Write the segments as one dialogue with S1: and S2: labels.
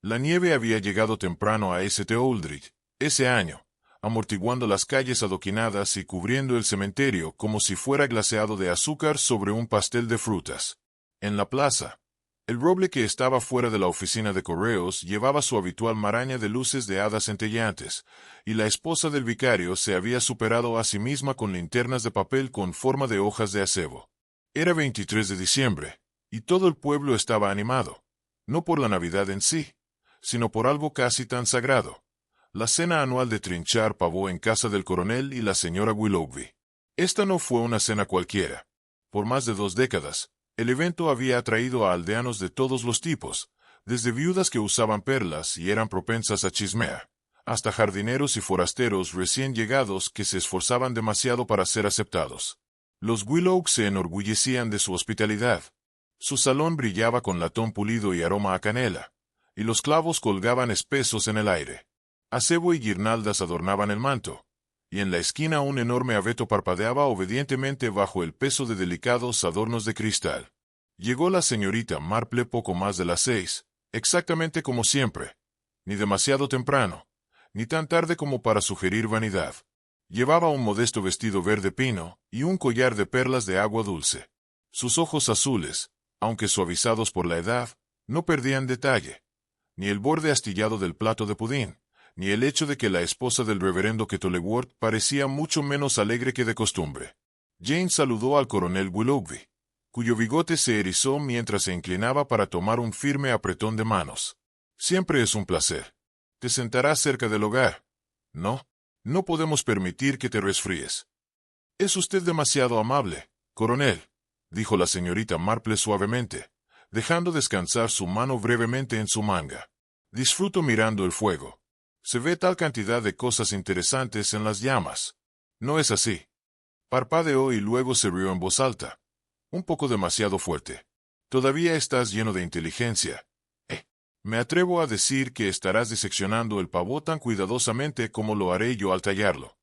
S1: La nieve había llegado temprano a St. Aldrich, ese año, amortiguando las calles adoquinadas y cubriendo el cementerio como si fuera glaseado de azúcar sobre un pastel de frutas. En la plaza, el roble que estaba fuera de la oficina de correos llevaba su habitual maraña de luces de hadas centelleantes, y la esposa del vicario se había superado a sí misma con linternas de papel con forma de hojas de acebo. Era 23 de diciembre, y todo el pueblo estaba animado, no por la Navidad en sí, sino por algo casi tan sagrado: la cena anual de trinchar pavo en casa del coronel y la señora Willoughby. Esta no fue una cena cualquiera. Por más de 2 décadas, el evento había atraído a aldeanos de todos los tipos, desde viudas que usaban perlas y eran propensas a chismear, hasta jardineros y forasteros recién llegados que se esforzaban demasiado para ser aceptados. Los Willoughby se enorgullecían de su hospitalidad. Su salón brillaba con latón pulido y aroma a canela, y los clavos colgaban espesos en el aire. Acebo y guirnaldas adornaban el manto, y en la esquina un enorme abeto parpadeaba obedientemente bajo el peso de delicados adornos de cristal. Llegó la señorita Marple poco más de las 6, exactamente como siempre, ni demasiado temprano, ni tan tarde como para sugerir vanidad. Llevaba un modesto vestido verde pino y un collar de perlas de agua dulce. Sus ojos azules, aunque suavizados por la edad, no perdían detalle, ni el borde astillado del plato de pudín, ni el hecho de que la esposa del reverendo Kettleworth parecía mucho menos alegre que de costumbre. Jane saludó al coronel Willoughby, cuyo bigote se erizó mientras se inclinaba para tomar un firme apretón de manos. Siempre es un placer. Te sentarás cerca del hogar. No, no podemos permitir que te resfríes. Es usted demasiado amable, coronel, dijo la señorita Marple suavemente, dejando descansar su mano brevemente en su manga. Disfruto mirando el fuego. Se ve tal cantidad de cosas interesantes en las llamas. ¿No es así? Parpadeó y luego se rió en voz alta. Un poco demasiado fuerte. Todavía estás lleno de inteligencia. Me atrevo a decir que estarás diseccionando el pavo tan cuidadosamente como lo haré yo al tallarlo.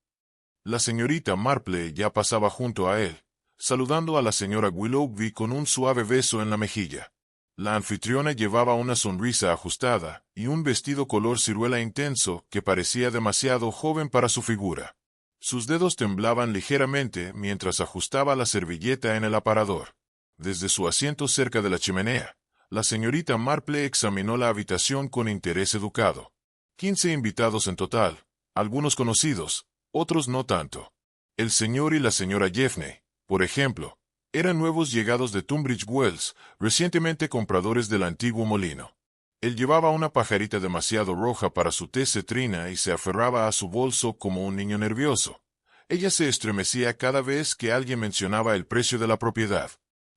S1: La señorita Marple ya pasaba junto a él, saludando a la señora Willoughby con un suave beso en la mejilla. La anfitriona llevaba una sonrisa ajustada y un vestido color ciruela intenso que parecía demasiado joven para su figura. Sus dedos temblaban ligeramente mientras ajustaba la servilleta en el aparador. Desde su asiento cerca de la chimenea, la señorita Marple examinó la habitación con interés educado. 15 invitados en total, algunos conocidos, otros no tanto. El señor y la señora Jeffney, por ejemplo, eran nuevos llegados de Tunbridge Wells, recientemente compradores del antiguo molino. Él llevaba una pajarita demasiado roja para su tez cetrina y se aferraba a su bolso como un niño nervioso. Ella se estremecía cada vez que alguien mencionaba el precio de la propiedad.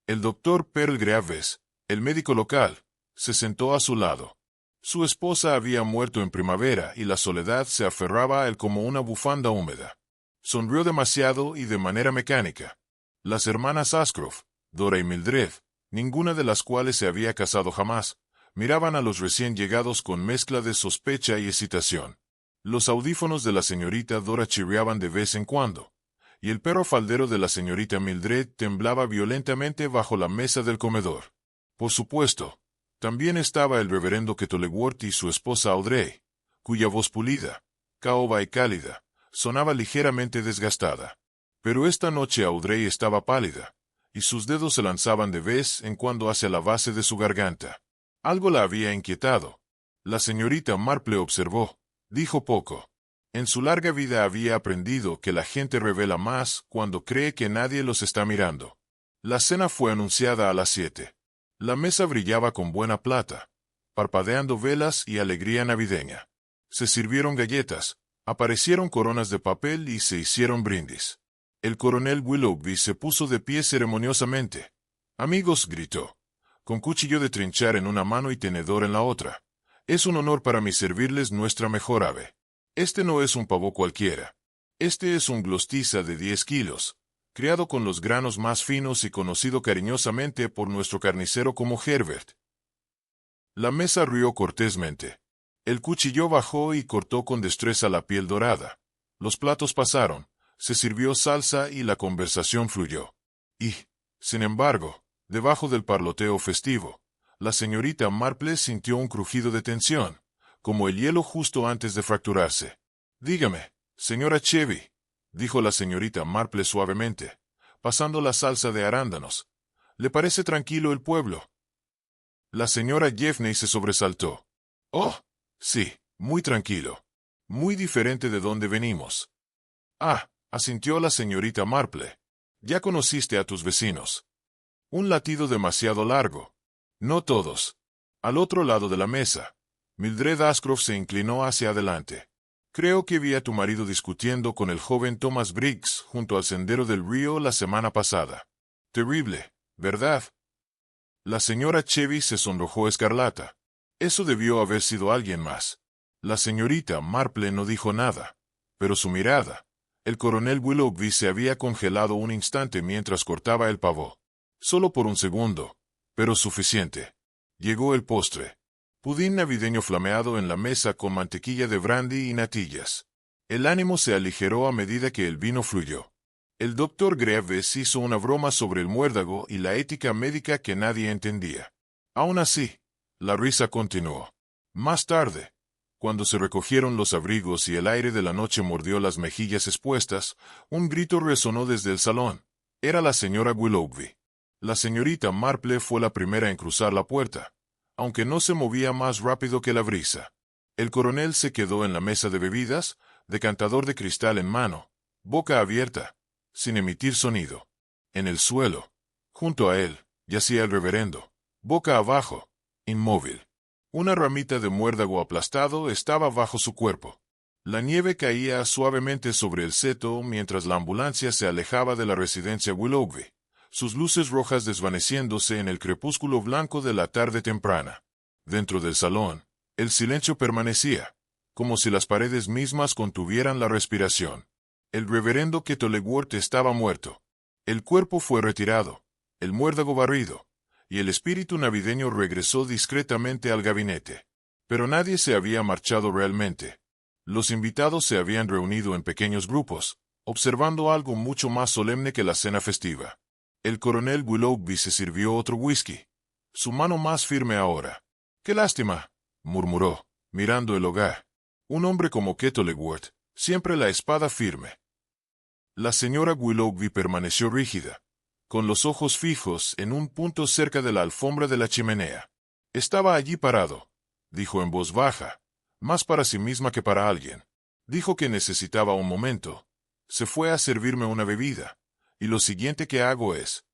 S1: El doctor Pearl Graves, el médico local, se sentó a su lado. Su esposa había muerto en primavera y la soledad se aferraba a él como una bufanda húmeda. Sonrió demasiado y de manera mecánica. Las hermanas Ashcroft, Dora y Mildred, ninguna de las cuales se había casado jamás, miraban a los recién llegados con mezcla de sospecha y excitación. Los audífonos de la señorita Dora chirriaban de vez en cuando, y el perro faldero de la señorita Mildred temblaba violentamente bajo la mesa del comedor. Por supuesto, también estaba el reverendo Kettleworth y su esposa Audrey, cuya voz pulida, caoba y cálida, sonaba ligeramente desgastada. Pero esta noche Audrey estaba pálida, y sus dedos se lanzaban de vez en cuando hacia la base de su garganta. Algo la había inquietado. La señorita Marple observó, dijo poco. En su larga vida había aprendido que la gente revela más cuando cree que nadie los está mirando. La cena fue anunciada a las 7. La mesa brillaba con buena plata, parpadeando velas y alegría navideña. Se sirvieron galletas, aparecieron coronas de papel y se hicieron brindis. El coronel Willoughby se puso de pie ceremoniosamente. «Amigos», gritó, con cuchillo de trinchar en una mano y tenedor en la otra. «Es un honor para mí servirles nuestra mejor ave. Este no es un pavo cualquiera. Este es un Gloucester de 10 kilos, criado con los granos más finos y conocido cariñosamente por nuestro carnicero como Herbert». La mesa rió cortésmente. El cuchillo bajó y cortó con destreza la piel dorada. Los platos pasaron. Se sirvió salsa y la conversación fluyó. Y, sin embargo, debajo del parloteo festivo, La señorita Marple sintió un crujido de tensión, como el hielo justo antes de fracturarse. «Dígame, señora Chevy», dijo la señorita Marple suavemente, pasando la salsa de arándanos. «¿Le parece tranquilo el pueblo?» La señora Jeffney se sobresaltó. «Oh, sí, muy tranquilo. Muy diferente de donde venimos». «Ah», asintió la señorita Marple. «Ya conociste a tus vecinos». Un latido demasiado largo. «No todos». Al otro lado de la mesa, Mildred Ashcroft se inclinó hacia adelante. «Creo que vi a tu marido discutiendo con el joven Thomas Briggs junto al sendero del río la semana pasada. Terrible, ¿verdad?» La señora Chevy se sonrojó escarlata. Eso debió haber sido alguien más. La señorita Marple no dijo nada, pero su mirada. El coronel Willoughby se había congelado un instante mientras cortaba el pavo. Solo por un segundo, pero suficiente. Llegó el postre. Pudín navideño flameado en la mesa con mantequilla de brandy y natillas. El ánimo se aligeró a medida que el vino fluyó. El doctor Greaves hizo una broma sobre el muérdago y la ética médica que nadie entendía. Aún así, la risa continuó. Más tarde, cuando se recogieron los abrigos y el aire de la noche mordió las mejillas expuestas, un grito resonó desde el salón. Era la señora Willoughby. La señorita Marple fue la primera en cruzar la puerta, aunque no se movía más rápido que la brisa. El coronel se quedó en la mesa de bebidas, decantador de cristal en mano, boca abierta, sin emitir sonido. En el suelo, junto a él, yacía el reverendo, boca abajo, inmóvil. Una ramita de muérdago aplastado estaba bajo su cuerpo. La nieve caía suavemente sobre el seto mientras la ambulancia se alejaba de la residencia Willoughby, sus luces rojas desvaneciéndose en el crepúsculo blanco de la tarde temprana. Dentro del salón, el silencio permanecía, como si las paredes mismas contuvieran la respiración. El reverendo Kettleworth estaba muerto. El cuerpo fue retirado, el muérdago barrido, y el espíritu navideño regresó discretamente al gabinete. Pero nadie se había marchado realmente. Los invitados se habían reunido en pequeños grupos, observando algo mucho más solemne que la cena festiva. El coronel Willoughby se sirvió otro whisky, su mano más firme ahora. «Qué lástima», murmuró, mirando el hogar. «Un hombre como Kettleworth, siempre la espada firme». La señora Willoughby permaneció rígida, con los ojos fijos en un punto cerca de la alfombra de la chimenea. «Estaba allí parado», dijo en voz baja, más para sí misma que para alguien. Dijo que necesitaba un momento. Se fue a servirme una bebida, y lo siguiente que hago es...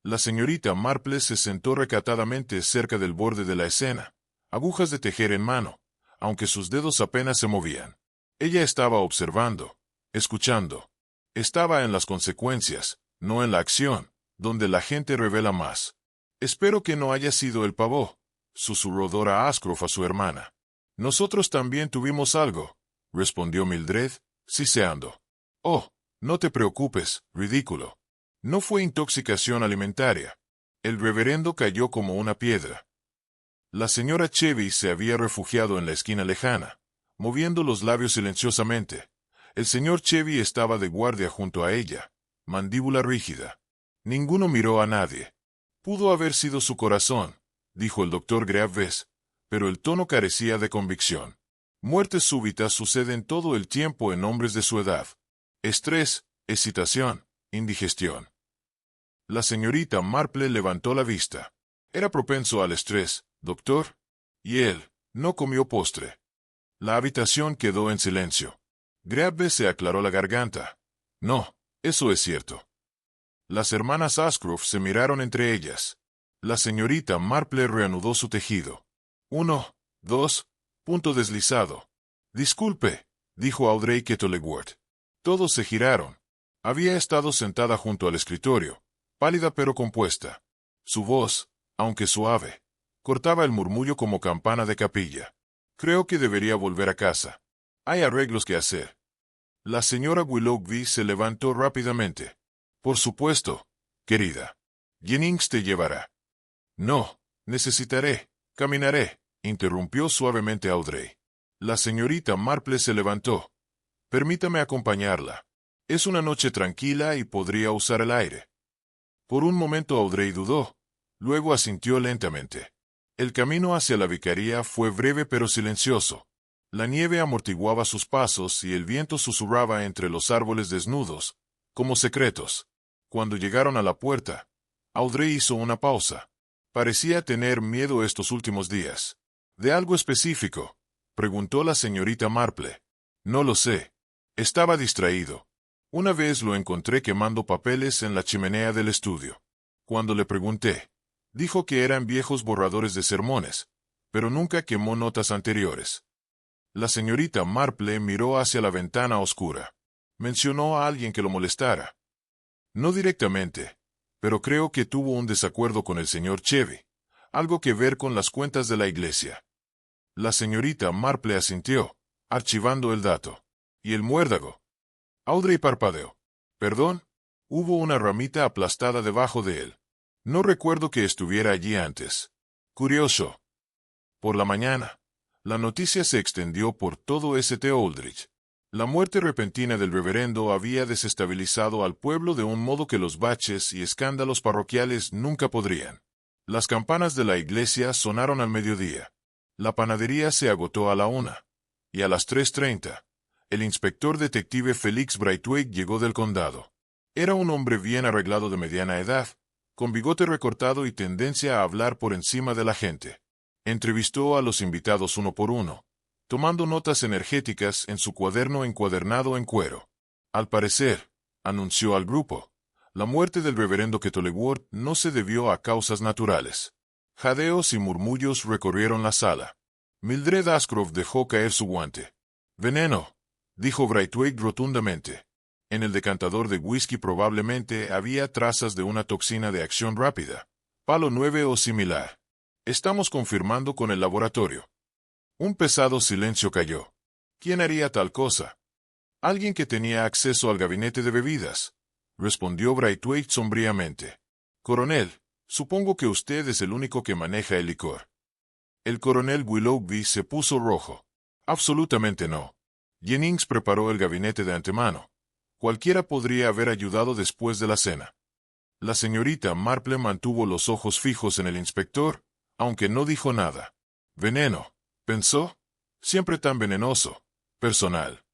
S1: La señorita Marple se sentó recatadamente cerca del borde de la escena, agujas de tejer en mano, aunque sus dedos apenas se movían. Ella estaba observando, escuchando. Estaba en las consecuencias, no en la acción, donde la gente revela más. «Espero que no haya sido el pavó», susurró Dora Ashcroft a su hermana. «Nosotros también tuvimos algo», respondió Mildred, siseando. «Oh, no te preocupes, ridículo. No fue intoxicación alimentaria». El reverendo cayó como una piedra. La señora Chevy se había refugiado en la esquina lejana, moviendo los labios silenciosamente. El señor Chevy estaba de guardia junto a ella, mandíbula rígida. Ninguno miró a nadie. «Pudo haber sido su corazón», dijo el doctor Greaves, pero el tono carecía de convicción. «Muertes súbitas suceden todo el tiempo en hombres de su edad. Estrés, excitación, indigestión». La señorita Marple levantó la vista. «Era propenso al estrés, doctor». Y él no comió postre. La habitación quedó en silencio. Greaves se aclaró la garganta. «No, eso es cierto». Las hermanas Ashcroft se miraron entre ellas. La señorita Marple reanudó su tejido. «1, 2, punto deslizado». «Disculpe», dijo Audrey Kettleworth. Todos se giraron. Había estado sentada junto al escritorio, pálida pero compuesta. Su voz, aunque suave, cortaba el murmullo como campana de capilla. «Creo que debería volver a casa. Hay arreglos que hacer». La señora Willoughby se levantó rápidamente. «Por supuesto, querida. Jennings te llevará». «No, caminaré», interrumpió suavemente Audrey. La señorita Marple se levantó. «Permítame acompañarla. Es una noche tranquila y podría usar el aire». Por un momento Audrey dudó, Luego asintió lentamente. El camino hacia la vicaría fue breve pero silencioso. La nieve amortiguaba sus pasos y el viento susurraba entre los árboles desnudos, como secretos. Cuando llegaron a la puerta, Audrey hizo una pausa. Parecía tener miedo estos últimos días. ¿De algo específico?, preguntó la señorita Marple. No lo sé. Estaba distraído. Una vez lo encontré quemando papeles en la chimenea del estudio. Cuando le pregunté, dijo que eran viejos borradores de sermones, pero nunca quemó notas anteriores. La señorita Marple miró hacia la ventana oscura. Mencionó a alguien que lo molestara. No directamente, pero creo que tuvo un desacuerdo con el señor Chevy, algo que ver con las cuentas de la iglesia. La señorita Marple asintió, archivando el dato. ¿Y el muérdago? Audrey parpadeó. ¿Perdón? Hubo una ramita aplastada debajo de él. No recuerdo que estuviera allí antes. Curioso. Por la mañana, la noticia se extendió por todo St. Aldrich. La muerte repentina del reverendo había desestabilizado al pueblo de un modo que los baches y escándalos parroquiales nunca podrían. Las campanas de la iglesia sonaron al mediodía. La panadería se agotó a la 1, y a las 3:30, el inspector detective Felix Braithwaite llegó del condado. Era un hombre bien arreglado de mediana edad, con bigote recortado y tendencia a hablar por encima de la gente. Entrevistó a los invitados uno por uno, tomando notas energéticas en su cuaderno encuadernado en cuero. Al parecer, anunció al grupo, la muerte del reverendo Kettleworth no se debió a causas naturales. Jadeos y murmullos recorrieron la sala. Mildred Ashcroft dejó caer su guante. «Veneno», dijo Braithwaite rotundamente. En el decantador de whisky probablemente había trazas de una toxina de acción rápida, palo 9 o similar. Estamos confirmando con el laboratorio. Un pesado silencio cayó. ¿Quién haría tal cosa? Alguien que tenía acceso al gabinete de bebidas, respondió Braithwaite sombríamente. Coronel, supongo que usted es el único que maneja el licor. El coronel Willoughby se puso rojo. Absolutamente no. Jennings preparó el gabinete de antemano. Cualquiera podría haber ayudado después de la cena. La señorita Marple mantuvo los ojos fijos en el inspector, aunque no dijo nada. Veneno, pensó. Siempre tan venenoso. Personal.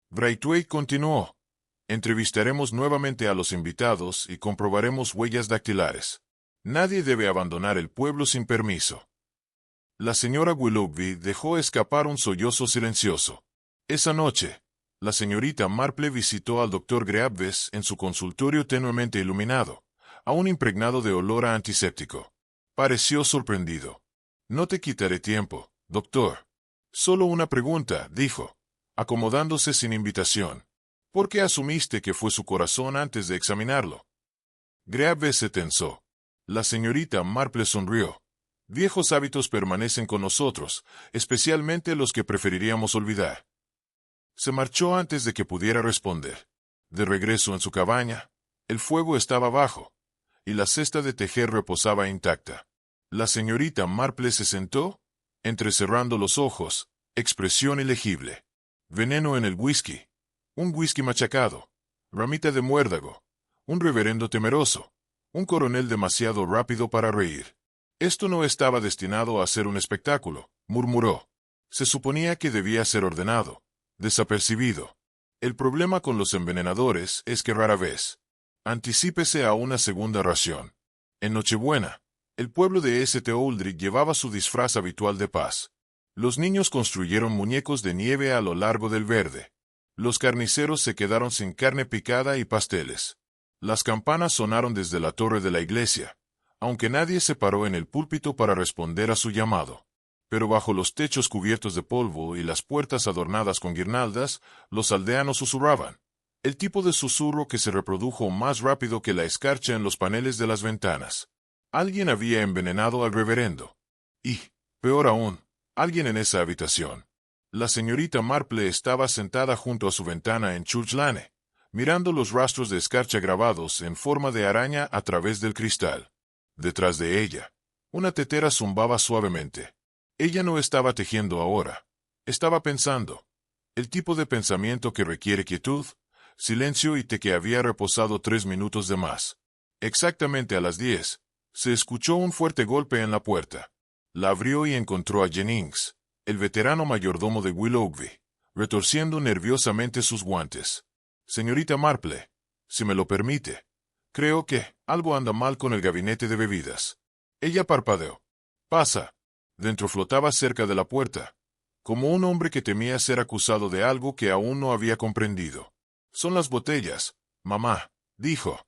S1: Braithwaite continuó. Entrevistaremos nuevamente a los invitados y comprobaremos huellas dactilares. Nadie debe abandonar el pueblo sin permiso. La señora Willoughby dejó escapar un sollozo silencioso. Esa noche, la señorita Marple visitó al doctor Greaves en su consultorio tenuemente iluminado, aún impregnado de olor a antiséptico. Pareció sorprendido. No te quitaré tiempo, doctor. Solo una pregunta, dijo, acomodándose sin invitación. ¿Por qué asumiste que fue su corazón antes de examinarlo? Greaves se tensó. La señorita Marple sonrió. Viejos hábitos permanecen con nosotros, especialmente los que preferiríamos olvidar. Se marchó antes de que pudiera responder. De regreso en su cabaña, el fuego estaba bajo, y la cesta de tejer reposaba intacta. La señorita Marple se sentó, entrecerrando los ojos, expresión ilegible. Veneno en el whisky. Un whisky machacado. Ramita de muérdago. Un reverendo temeroso. Un coronel demasiado rápido para reír. Esto no estaba destinado a ser un espectáculo, murmuró. Se suponía que debía ser ordenado, desapercibido. El problema con los envenenadores es que rara vez. Anticípese a una segunda ración. En Nochebuena, el pueblo de St. Aldrich llevaba su disfraz habitual de paz. Los niños construyeron muñecos de nieve a lo largo del verde. Los carniceros se quedaron sin carne picada y pasteles. Las campanas sonaron desde la torre de la iglesia, aunque nadie se paró en el púlpito para responder a su llamado. Pero bajo los techos cubiertos de polvo y las puertas adornadas con guirnaldas, los aldeanos susurraban. El tipo de susurro que se reprodujo más rápido que la escarcha en los paneles de las ventanas. Alguien había envenenado al reverendo. Y, peor aún, alguien en esa habitación. La señorita Marple estaba sentada junto a su ventana en Church Lane, mirando los rastros de escarcha grabados en forma de araña a través del cristal. Detrás de ella, una tetera zumbaba suavemente. Ella no estaba tejiendo ahora. Estaba pensando. El tipo de pensamiento que requiere quietud, silencio y que había reposado 3 minutos de más. Exactamente a las 10, Se escuchó un fuerte golpe en la puerta. La abrió y encontró a Jennings, el veterano mayordomo de Willoughby, retorciendo nerviosamente sus guantes. Señorita Marple, si me lo permite, creo que algo anda mal con el gabinete de bebidas. Ella parpadeó. Pasa. Dentro flotaba cerca de la puerta, como un hombre que temía ser acusado de algo que aún no había comprendido. Son las botellas, mamá, dijo.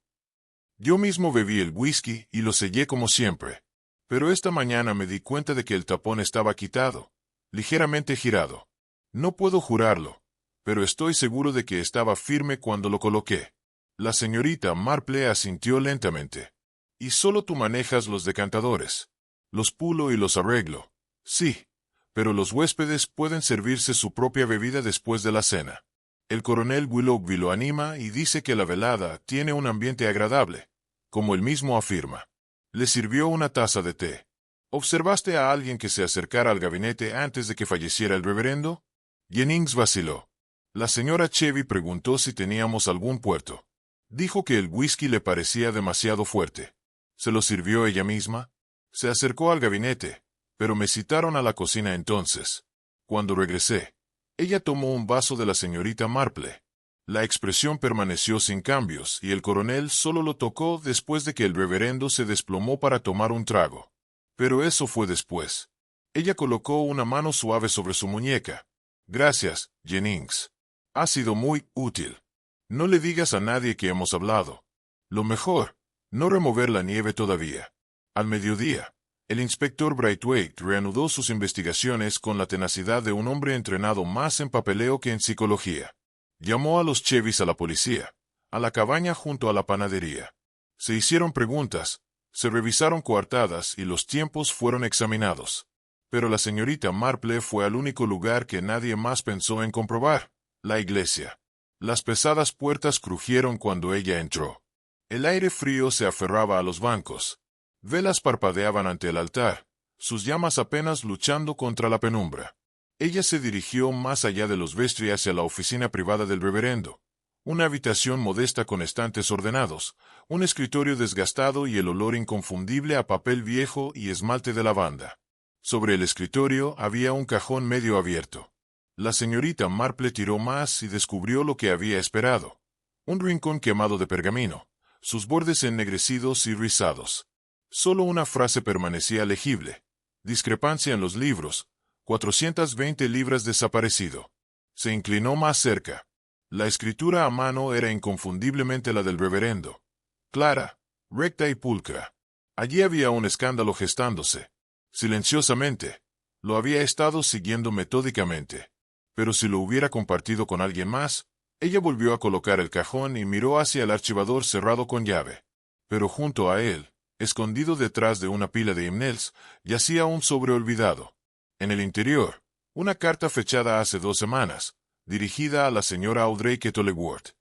S1: Yo mismo bebí el whisky y lo sellé como siempre. Pero esta mañana me di cuenta de que el tapón estaba quitado, ligeramente girado. No puedo jurarlo, pero estoy seguro de que estaba firme cuando lo coloqué. La señorita Marple asintió lentamente. Y solo tú manejas los decantadores. Los pulo y los arreglo. Sí, pero los huéspedes pueden servirse su propia bebida después de la cena. El coronel Willoughby lo anima y dice que la velada tiene un ambiente agradable, como él mismo afirma. Le sirvió una taza de té. ¿Observaste a alguien que se acercara al gabinete antes de que falleciera el reverendo? Jennings vaciló. La señora Chevy preguntó si teníamos algún puerto. Dijo que el whisky le parecía demasiado fuerte. ¿Se lo sirvió ella misma? Se acercó al gabinete, pero me citaron a la cocina entonces. Cuando regresé, ella tomó un vaso de la señorita Marple. La expresión permaneció sin cambios y el coronel solo lo tocó después de que el reverendo se desplomó para tomar un trago. Pero eso fue después. Ella colocó una mano suave sobre su muñeca. Gracias, Jennings. Ha sido muy útil. No le digas a nadie que hemos hablado. Lo mejor, no remover la nieve todavía. Al mediodía, el inspector Braithwaite reanudó sus investigaciones con la tenacidad de un hombre entrenado más en papeleo que en psicología. Llamó a los Chevys a la policía, a la cabaña junto a la panadería. Se hicieron preguntas, se revisaron coartadas y los tiempos fueron examinados. Pero la señorita Marple fue al único lugar que nadie más pensó en comprobar, la iglesia. Las pesadas puertas crujieron cuando ella entró. El aire frío se aferraba a los bancos. Velas parpadeaban ante el altar, sus llamas apenas luchando contra la penumbra. Ella se dirigió más allá de los vestry hacia la oficina privada del reverendo. Una habitación modesta con estantes ordenados, un escritorio desgastado y el olor inconfundible a papel viejo y esmalte de lavanda. Sobre el escritorio había un cajón medio abierto. La señorita Marple tiró más y descubrió lo que había esperado. Un rincón quemado de pergamino, sus bordes ennegrecidos y rizados. Solo una frase permanecía legible. Discrepancia en los libros. 420 libras desaparecido. Se inclinó más cerca. La escritura a mano era inconfundiblemente la del reverendo. Clara, recta y pulcra. Allí había un escándalo gestándose. Silenciosamente. Lo había estado siguiendo metódicamente. Pero si lo hubiera compartido con alguien más, ella volvió a colocar el cajón y miró hacia el archivador cerrado con llave. Pero junto a él, escondido detrás de una pila de emails, yacía un sobre olvidado. En el interior, una carta fechada hace 2 semanas, dirigida a la señora Audrey Kettleworth.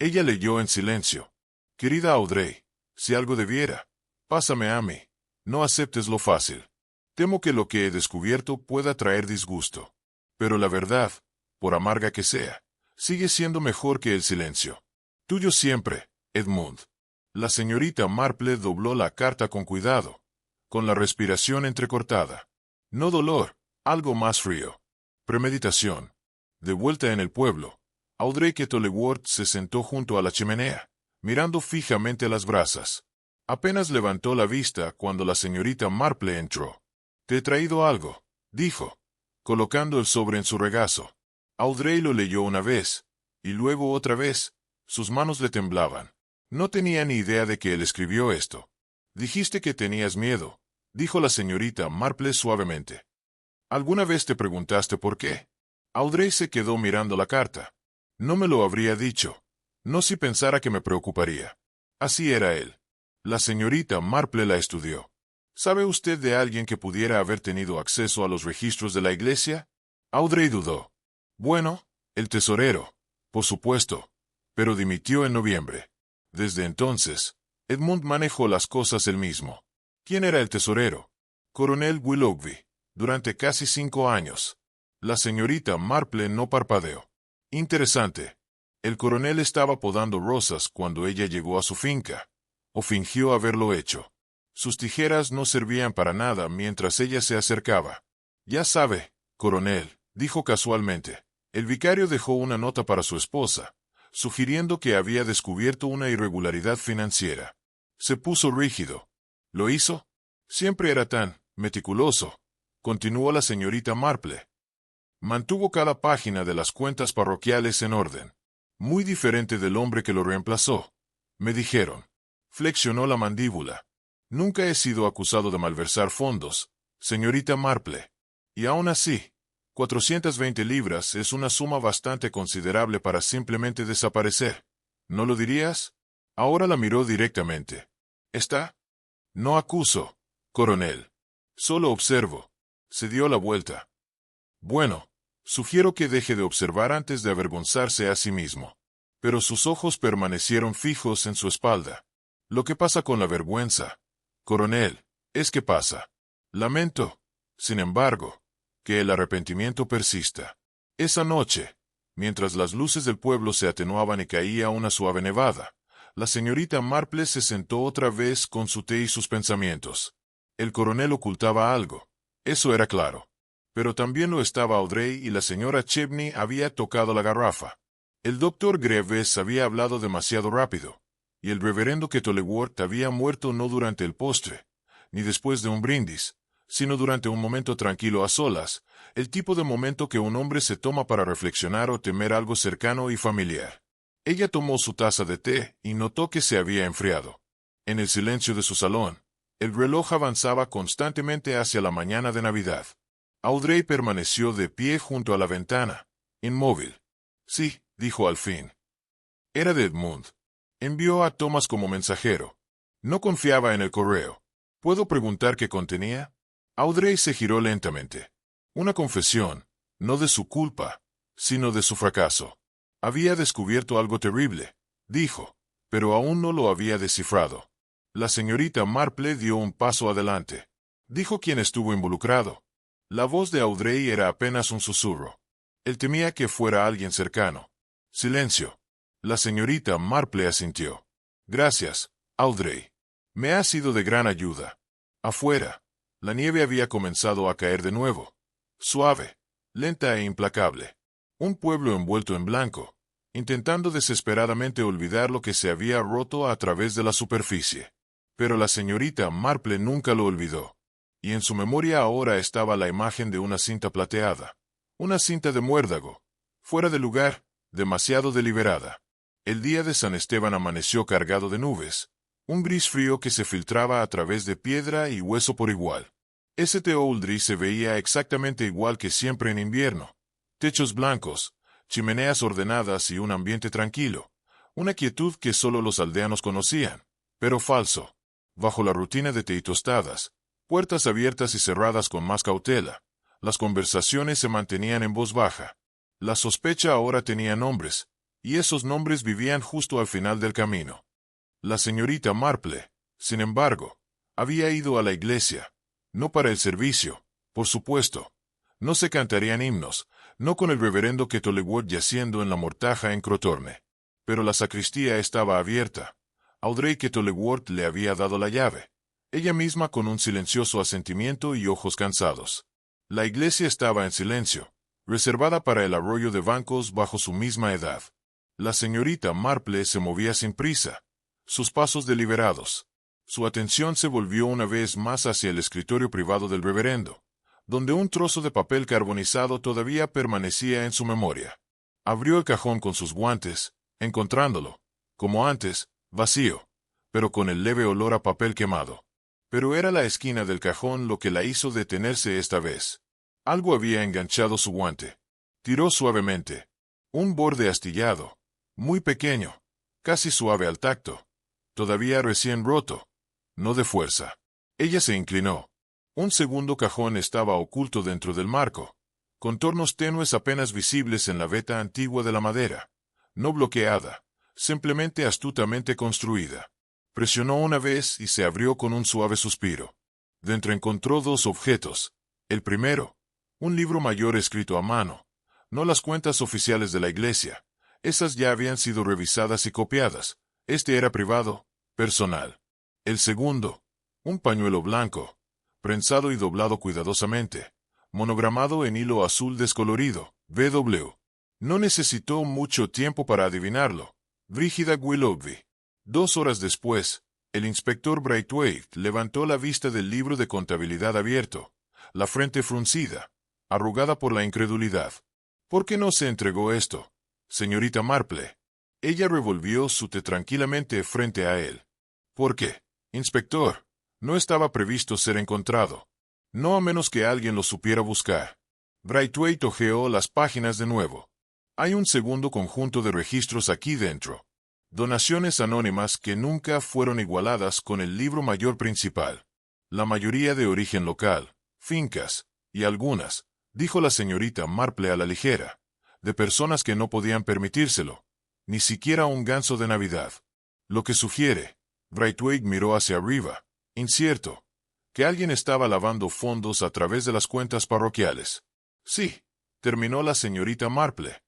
S1: Ella leyó en silencio. Querida Audrey, si algo debiera, pásame a mí. No aceptes lo fácil. Temo que lo que he descubierto pueda traer disgusto. Pero la verdad, por amarga que sea, sigue siendo mejor que el silencio. Tuyo siempre, Edmund. La señorita Marple dobló la carta con cuidado, con la respiración entrecortada. No dolor, algo más frío. Premeditación. De vuelta en el pueblo, Audrey Kettleworth se sentó junto a la chimenea, mirando fijamente las brasas. Apenas levantó la vista cuando la señorita Marple entró. «Te he traído algo», dijo, colocando el sobre en su regazo. Audrey lo leyó una vez, y luego otra vez. Sus manos le temblaban. No tenía ni idea de que él escribió esto. «Dijiste que tenías miedo», dijo la señorita Marple suavemente. «¿Alguna vez te preguntaste por qué?» Audrey se quedó mirando la carta. «No me lo habría dicho. No si pensara que me preocuparía». Así era él. La señorita Marple la estudió. «¿Sabe usted de alguien que pudiera haber tenido acceso a los registros de la iglesia?» Audrey dudó. «Bueno, el tesorero, por supuesto, pero dimitió en noviembre. Desde entonces, Edmund manejó las cosas él mismo». «¿Quién era el tesorero?» «Coronel Willoughby, durante casi 5 años». La señorita Marple no parpadeó. «Interesante. El coronel estaba podando rosas cuando ella llegó a su finca. O fingió haberlo hecho». Sus tijeras no servían para nada mientras ella se acercaba. «Ya sabe, coronel», dijo casualmente. El vicario dejó una nota para su esposa, sugiriendo que había descubierto una irregularidad financiera. Se puso rígido. ¿Lo hizo? Siempre era tan meticuloso, continuó la señorita Marple. Mantuvo cada página de las cuentas parroquiales en orden. Muy diferente del hombre que lo reemplazó, me dijeron. Flexionó la mandíbula. Nunca he sido acusado de malversar fondos, señorita Marple. Y aún así, 420 libras es una suma bastante considerable para simplemente desaparecer. ¿No lo dirías? Ahora la miró directamente. ¿Está? No acuso, coronel. Solo observo. Se dio la vuelta. Bueno, sugiero que deje de observar antes de avergonzarse a sí mismo. Pero sus ojos permanecieron fijos en su espalda. Lo que pasa con la vergüenza, coronel, es que pasa. Lamento, sin embargo, que el arrepentimiento persista. Esa noche, mientras las luces del pueblo se atenuaban y caía una suave nevada, la señorita Marple se sentó otra vez con su té y sus pensamientos. El coronel ocultaba algo, eso era claro. Pero también lo estaba Audrey y la señora Chebney había tocado la garrafa. El doctor Greaves había hablado demasiado rápido, y el reverendo Kettleworth había muerto no durante el postre, ni después de un brindis, sino durante un momento tranquilo a solas, el tipo de momento que un hombre se toma para reflexionar o temer algo cercano y familiar. Ella tomó su taza de té y notó que se había enfriado. En el silencio de su salón, el reloj avanzaba constantemente hacia la mañana de Navidad. Audrey permaneció de pie junto a la ventana, inmóvil. Sí, dijo al fin. Era de Edmund. Envió a Thomas como mensajero. No confiaba en el correo. ¿Puedo preguntar qué contenía? Audrey se giró lentamente. Una confesión, no de su culpa, sino de su fracaso. Había descubierto algo terrible, dijo, pero aún no lo había descifrado. La señorita Marple dio un paso adelante. Dijo quién estuvo involucrado. La voz de Audrey era apenas un susurro. Él temía que fuera alguien cercano. Silencio. La señorita Marple asintió. Gracias, Audrey. Me ha sido de gran ayuda. Afuera, la nieve había comenzado a caer de nuevo. Suave, lenta e implacable. Un pueblo envuelto en blanco, intentando desesperadamente olvidar lo que se había roto a través de la superficie. Pero la señorita Marple nunca lo olvidó. Y en su memoria ahora estaba la imagen de una cinta plateada. Una cinta de muérdago. Fuera de lugar, demasiado deliberada. El día de San Esteban amaneció cargado de nubes. Un gris frío que se filtraba a través de piedra y hueso por igual. St. Oldrich se veía exactamente igual que siempre en invierno. Techos blancos, chimeneas ordenadas y un ambiente tranquilo. Una quietud que solo los aldeanos conocían, pero falso. Bajo la rutina de té y tostadas, puertas abiertas y cerradas con más cautela, las conversaciones se mantenían en voz baja. La sospecha ahora tenía nombres, y esos nombres vivían justo al final del camino. La señorita Marple, sin embargo, había ido a la iglesia, no para el servicio, por supuesto. No se cantarían himnos, no con el reverendo Kettleworth yaciendo en la mortaja en Crowthorne. Pero la sacristía estaba abierta. Audrey Kettleworth le había dado la llave, ella misma con un silencioso asentimiento y ojos cansados. La iglesia estaba en silencio, reservada para el arroyo de bancos bajo su misma edad. La señorita Marple se movía sin prisa, sus pasos deliberados. Su atención se volvió una vez más hacia el escritorio privado del reverendo, donde un trozo de papel carbonizado todavía permanecía en su memoria. Abrió el cajón con sus guantes, encontrándolo, como antes, vacío, pero con el leve olor a papel quemado. Pero era la esquina del cajón lo que la hizo detenerse esta vez. Algo había enganchado su guante. Tiró suavemente. Un borde astillado, muy pequeño, casi suave al tacto, todavía recién roto, no de fuerza. Ella se inclinó. Un segundo cajón estaba oculto dentro del marco, contornos tenues apenas visibles en la veta antigua de la madera, no bloqueada, simplemente astutamente construida. Presionó una vez y se abrió con un suave suspiro. Dentro encontró dos objetos. El primero, un libro mayor escrito a mano, no las cuentas oficiales de la iglesia. Esas ya habían sido revisadas y copiadas. Este era privado, personal. El segundo, Un pañuelo blanco, prensado y doblado cuidadosamente, monogramado en hilo azul descolorido, W. No necesitó mucho tiempo para adivinarlo. Brígida Willoughby. 2 horas después, el inspector Braithwaite levantó la vista del libro de contabilidad abierto, la frente fruncida, arrugada por la incredulidad. ¿Por qué no se entregó esto, señorita Marple? Ella revolvió su té tranquilamente frente a él. ¿Por qué, inspector? No estaba previsto ser encontrado. No a menos que alguien lo supiera buscar. Braithwaite hojeó las páginas de nuevo. Hay un segundo conjunto de registros aquí dentro. Donaciones anónimas que nunca fueron igualadas con el libro mayor principal. La mayoría de origen local, fincas, y algunas, dijo la señorita Marple a la ligera, de personas que no podían permitírselo, ni siquiera un ganso de Navidad. Lo que sugiere, Braithwaite miró hacia arriba, incierto, que alguien estaba lavando fondos a través de las cuentas parroquiales. Sí, terminó la señorita Marple.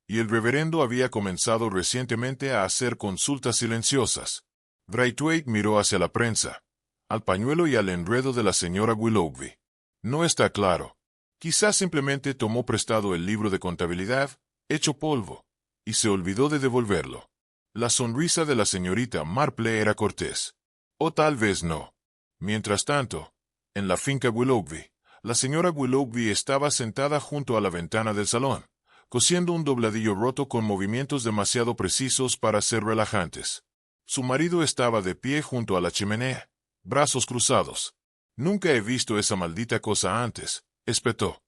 S1: Y el reverendo había comenzado recientemente a hacer consultas silenciosas. Braithwaite miró hacia la prensa, al pañuelo y al enredo de la señora Willoughby. No está claro. Quizás simplemente tomó prestado el libro de contabilidad, hecho polvo, y se olvidó de devolverlo. La sonrisa de la señorita Marple era cortés. O tal vez no. Mientras tanto, en la finca Willoughby, la señora Willoughby estaba sentada junto a la ventana del salón, cosiendo un dobladillo roto con movimientos demasiado precisos para ser relajantes. Su marido estaba de pie junto a la chimenea, brazos cruzados. Nunca he visto esa maldita cosa antes, espetó.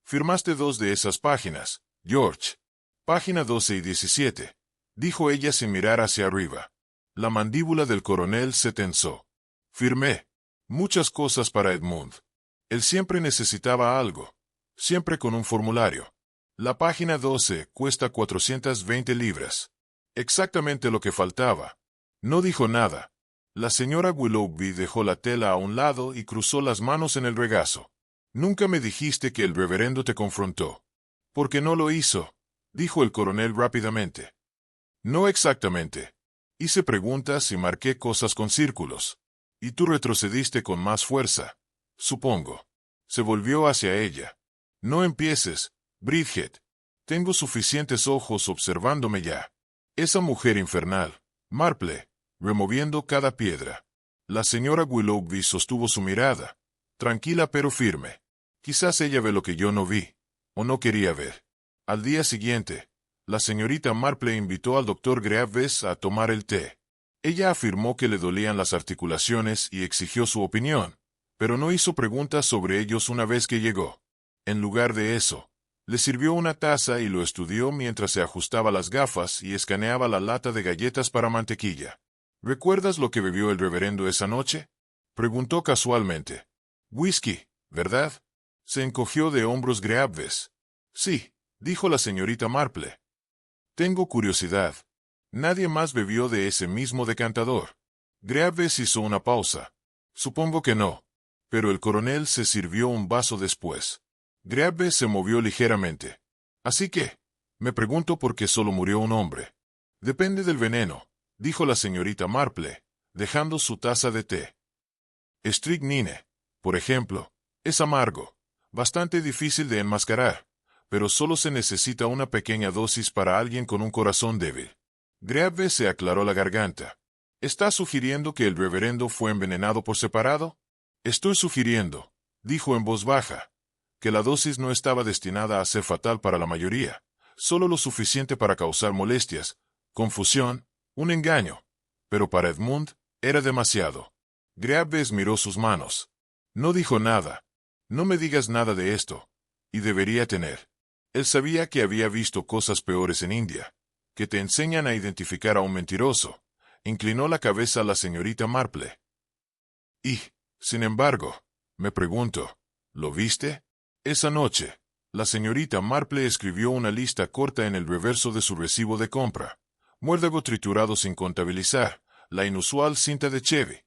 S1: Firmaste 2 de esas páginas, George. Página 12 y 17, dijo ella sin mirar hacia arriba. La mandíbula del coronel se tensó. Firmé. Muchas cosas para Edmund. Él siempre necesitaba algo. Siempre con un formulario. La página 12 cuesta 420 libras. Exactamente lo que faltaba. No dijo nada. La señora Willoughby dejó la tela a un lado y cruzó las manos en el regazo. Nunca me dijiste que el reverendo te confrontó. ¿Por qué no lo hizo? Dijo el coronel rápidamente. No exactamente. Hice preguntas y marqué cosas con círculos. Y tú retrocediste con más fuerza. Supongo. Se volvió hacia ella. No empieces, Bridget. Tengo suficientes ojos observándome ya. Esa mujer infernal, Marple, removiendo cada piedra. La señora Willoughby sostuvo su mirada, tranquila pero firme. Quizás ella ve lo que yo no vi, o no quería ver. Al día siguiente, la señorita Marple invitó al doctor Greaves a tomar el té. Ella afirmó que le dolían las articulaciones y exigió su opinión, pero no hizo preguntas sobre ellos una vez que llegó. En lugar de eso, le sirvió una taza y lo estudió mientras se ajustaba las gafas y escaneaba la lata de galletas para mantequilla. ¿Recuerdas lo que bebió el reverendo esa noche? Preguntó casualmente. Whisky, ¿verdad? Se encogió de hombros Greaves. Sí, dijo la señorita Marple. Tengo curiosidad. Nadie más bebió de ese mismo decantador. Greaves hizo una pausa. Supongo que no. Pero el coronel se sirvió un vaso después. Greaves se movió ligeramente. Así que, me pregunto por qué solo murió un hombre. Depende del veneno, dijo la señorita Marple, dejando su taza de té. Strychnine, por ejemplo, es amargo, bastante difícil de enmascarar, pero solo se necesita una pequeña dosis para alguien con un corazón débil. Greaves se aclaró la garganta. ¿Estás sugiriendo que el reverendo fue envenenado por separado? Estoy sugiriendo, dijo en voz baja, que la dosis no estaba destinada a ser fatal para la mayoría, solo lo suficiente para causar molestias, confusión, un engaño. Pero para Edmund, era demasiado. Greaves miró sus manos. No dijo nada. No me digas nada de esto. Y debería tener. Él sabía que había visto cosas peores en India, que te enseñan a identificar a un mentiroso. Inclinó la cabeza a la señorita Marple. Y, sin embargo, me pregunto, ¿lo viste? Esa noche, la señorita Marple escribió una lista corta en el reverso de su recibo de compra. Muérdago triturado sin contabilizar, la inusual cinta de Chevy,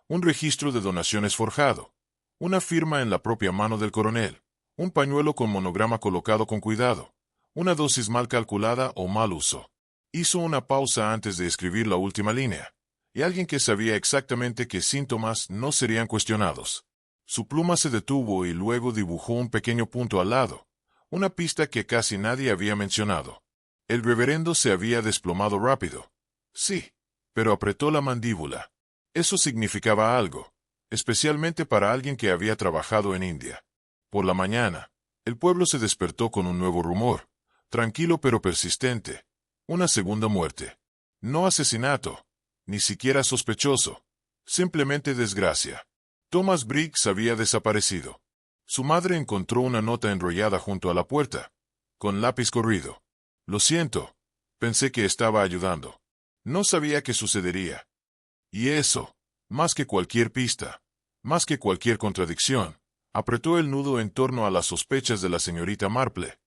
S1: un registro de donaciones forjado, una firma en la propia mano del coronel, un pañuelo con monograma colocado con cuidado, una dosis mal calculada o mal uso. Hizo una pausa antes de escribir la última línea. y alguien que sabía exactamente qué síntomas no serían cuestionados. Su pluma se detuvo y luego dibujó un pequeño punto al lado, una pista que casi nadie había mencionado. El reverendo se había desplomado rápido. Sí, pero apretó la mandíbula. Eso significaba algo, especialmente para alguien que había trabajado en India. Por la mañana, el pueblo se despertó con un nuevo rumor, tranquilo pero persistente. Una segunda muerte. No asesinato, ni siquiera sospechoso, simplemente desgracia. Thomas Briggs había desaparecido. Su madre encontró una nota enrollada junto a la puerta, con lápiz corrido. Lo siento, pensé que estaba ayudando. No sabía qué sucedería. Y eso, más que cualquier pista, más que cualquier contradicción, apretó el nudo en torno a las sospechas de la señorita Marple,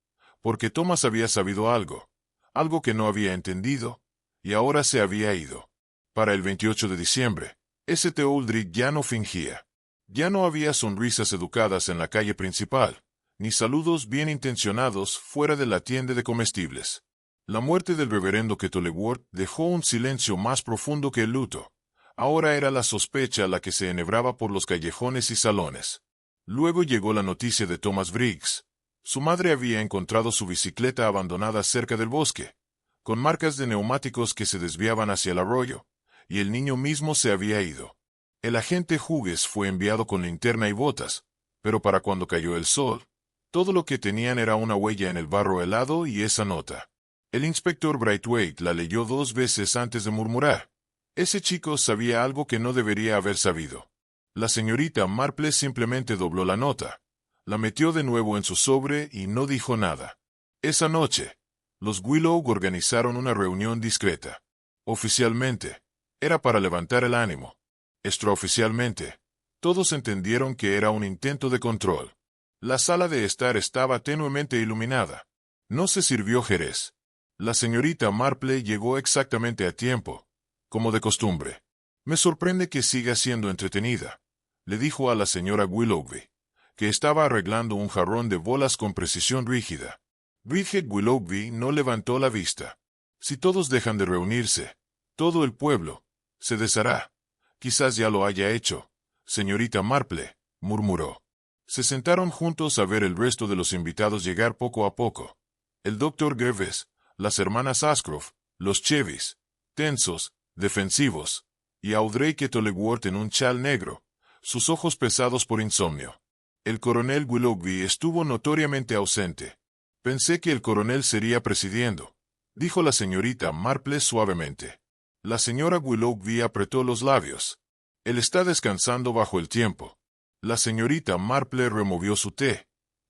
S1: porque Thomas había sabido algo, algo que no había entendido, y ahora se había ido. Para el 28 de diciembre, St. Aldrich ya no fingía. Ya no había sonrisas educadas en la calle principal, ni saludos bien intencionados fuera de la tienda de comestibles. La muerte del reverendo Kettleworth dejó un silencio más profundo que el luto. Ahora era la sospecha la que se enhebraba por los callejones y salones. Luego llegó la noticia de Thomas Briggs. Su madre había encontrado su bicicleta abandonada cerca del bosque, con marcas de neumáticos que se desviaban hacia el arroyo, y el niño mismo se había ido. El agente Hughes fue enviado con linterna y botas, pero para cuando cayó el sol, todo lo que tenían era una huella en el barro helado y esa nota. El inspector Braithwaite la leyó 2 veces antes de murmurar. Ese chico sabía algo que no debería haber sabido. La señorita Marple simplemente dobló la nota, la metió de nuevo en su sobre y no dijo nada. Esa noche, los Willow organizaron una reunión discreta. Oficialmente, era para levantar el ánimo. Extraoficialmente, todos entendieron que era un intento de control. La sala de estar estaba tenuemente iluminada. No se sirvió jerez. La señorita Marple llegó exactamente a tiempo, como de costumbre. Me sorprende que siga siendo entretenida, le dijo a la señora Willoughby, que estaba arreglando un jarrón de bolas con precisión rígida. Bridget Willoughby no levantó la vista. Si todos dejan de reunirse, todo el pueblo se deshará. Quizás ya lo haya hecho, señorita Marple, murmuró. Se sentaron juntos a ver el resto de los invitados llegar poco a poco. El doctor Gervais, las hermanas Ascroft, los Chevys, tensos, defensivos, y Audrey Kettleworth en un chal negro, sus ojos pesados por insomnio. El coronel Willoughby estuvo notoriamente ausente. Pensé que el coronel sería presidiendo, dijo la señorita Marple suavemente. La señora Willoughby apretó los labios. Él está descansando bajo el tiempo. La señorita Marple removió su té,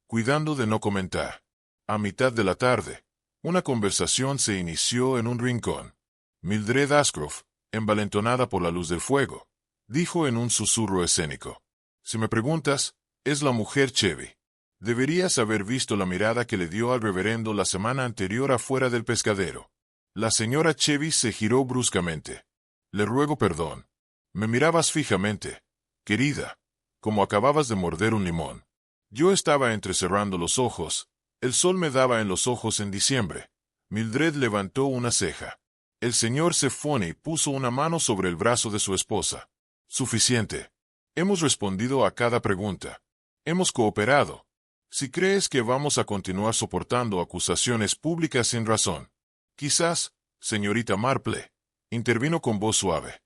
S1: cuidando de no comentar. A mitad de la tarde, una conversación se inició en un rincón. Mildred Ascroft, envalentonada por la luz del fuego, dijo en un susurro escénico. Si me preguntas, es la mujer Chevy. Deberías haber visto la mirada que le dio al reverendo la semana anterior afuera del pescadero. La señora Chevy se giró bruscamente. Le ruego perdón. Me mirabas fijamente, querida, como acababas de morder un limón. Yo estaba entrecerrando los ojos. El sol me daba en los ojos en diciembre. Mildred levantó una ceja. El señor Zephoni puso una mano sobre el brazo de su esposa. Suficiente. Hemos respondido a cada pregunta. Hemos cooperado. Si crees que vamos a continuar soportando acusaciones públicas sin razón. Quizás, señorita Marple, intervino con voz suave.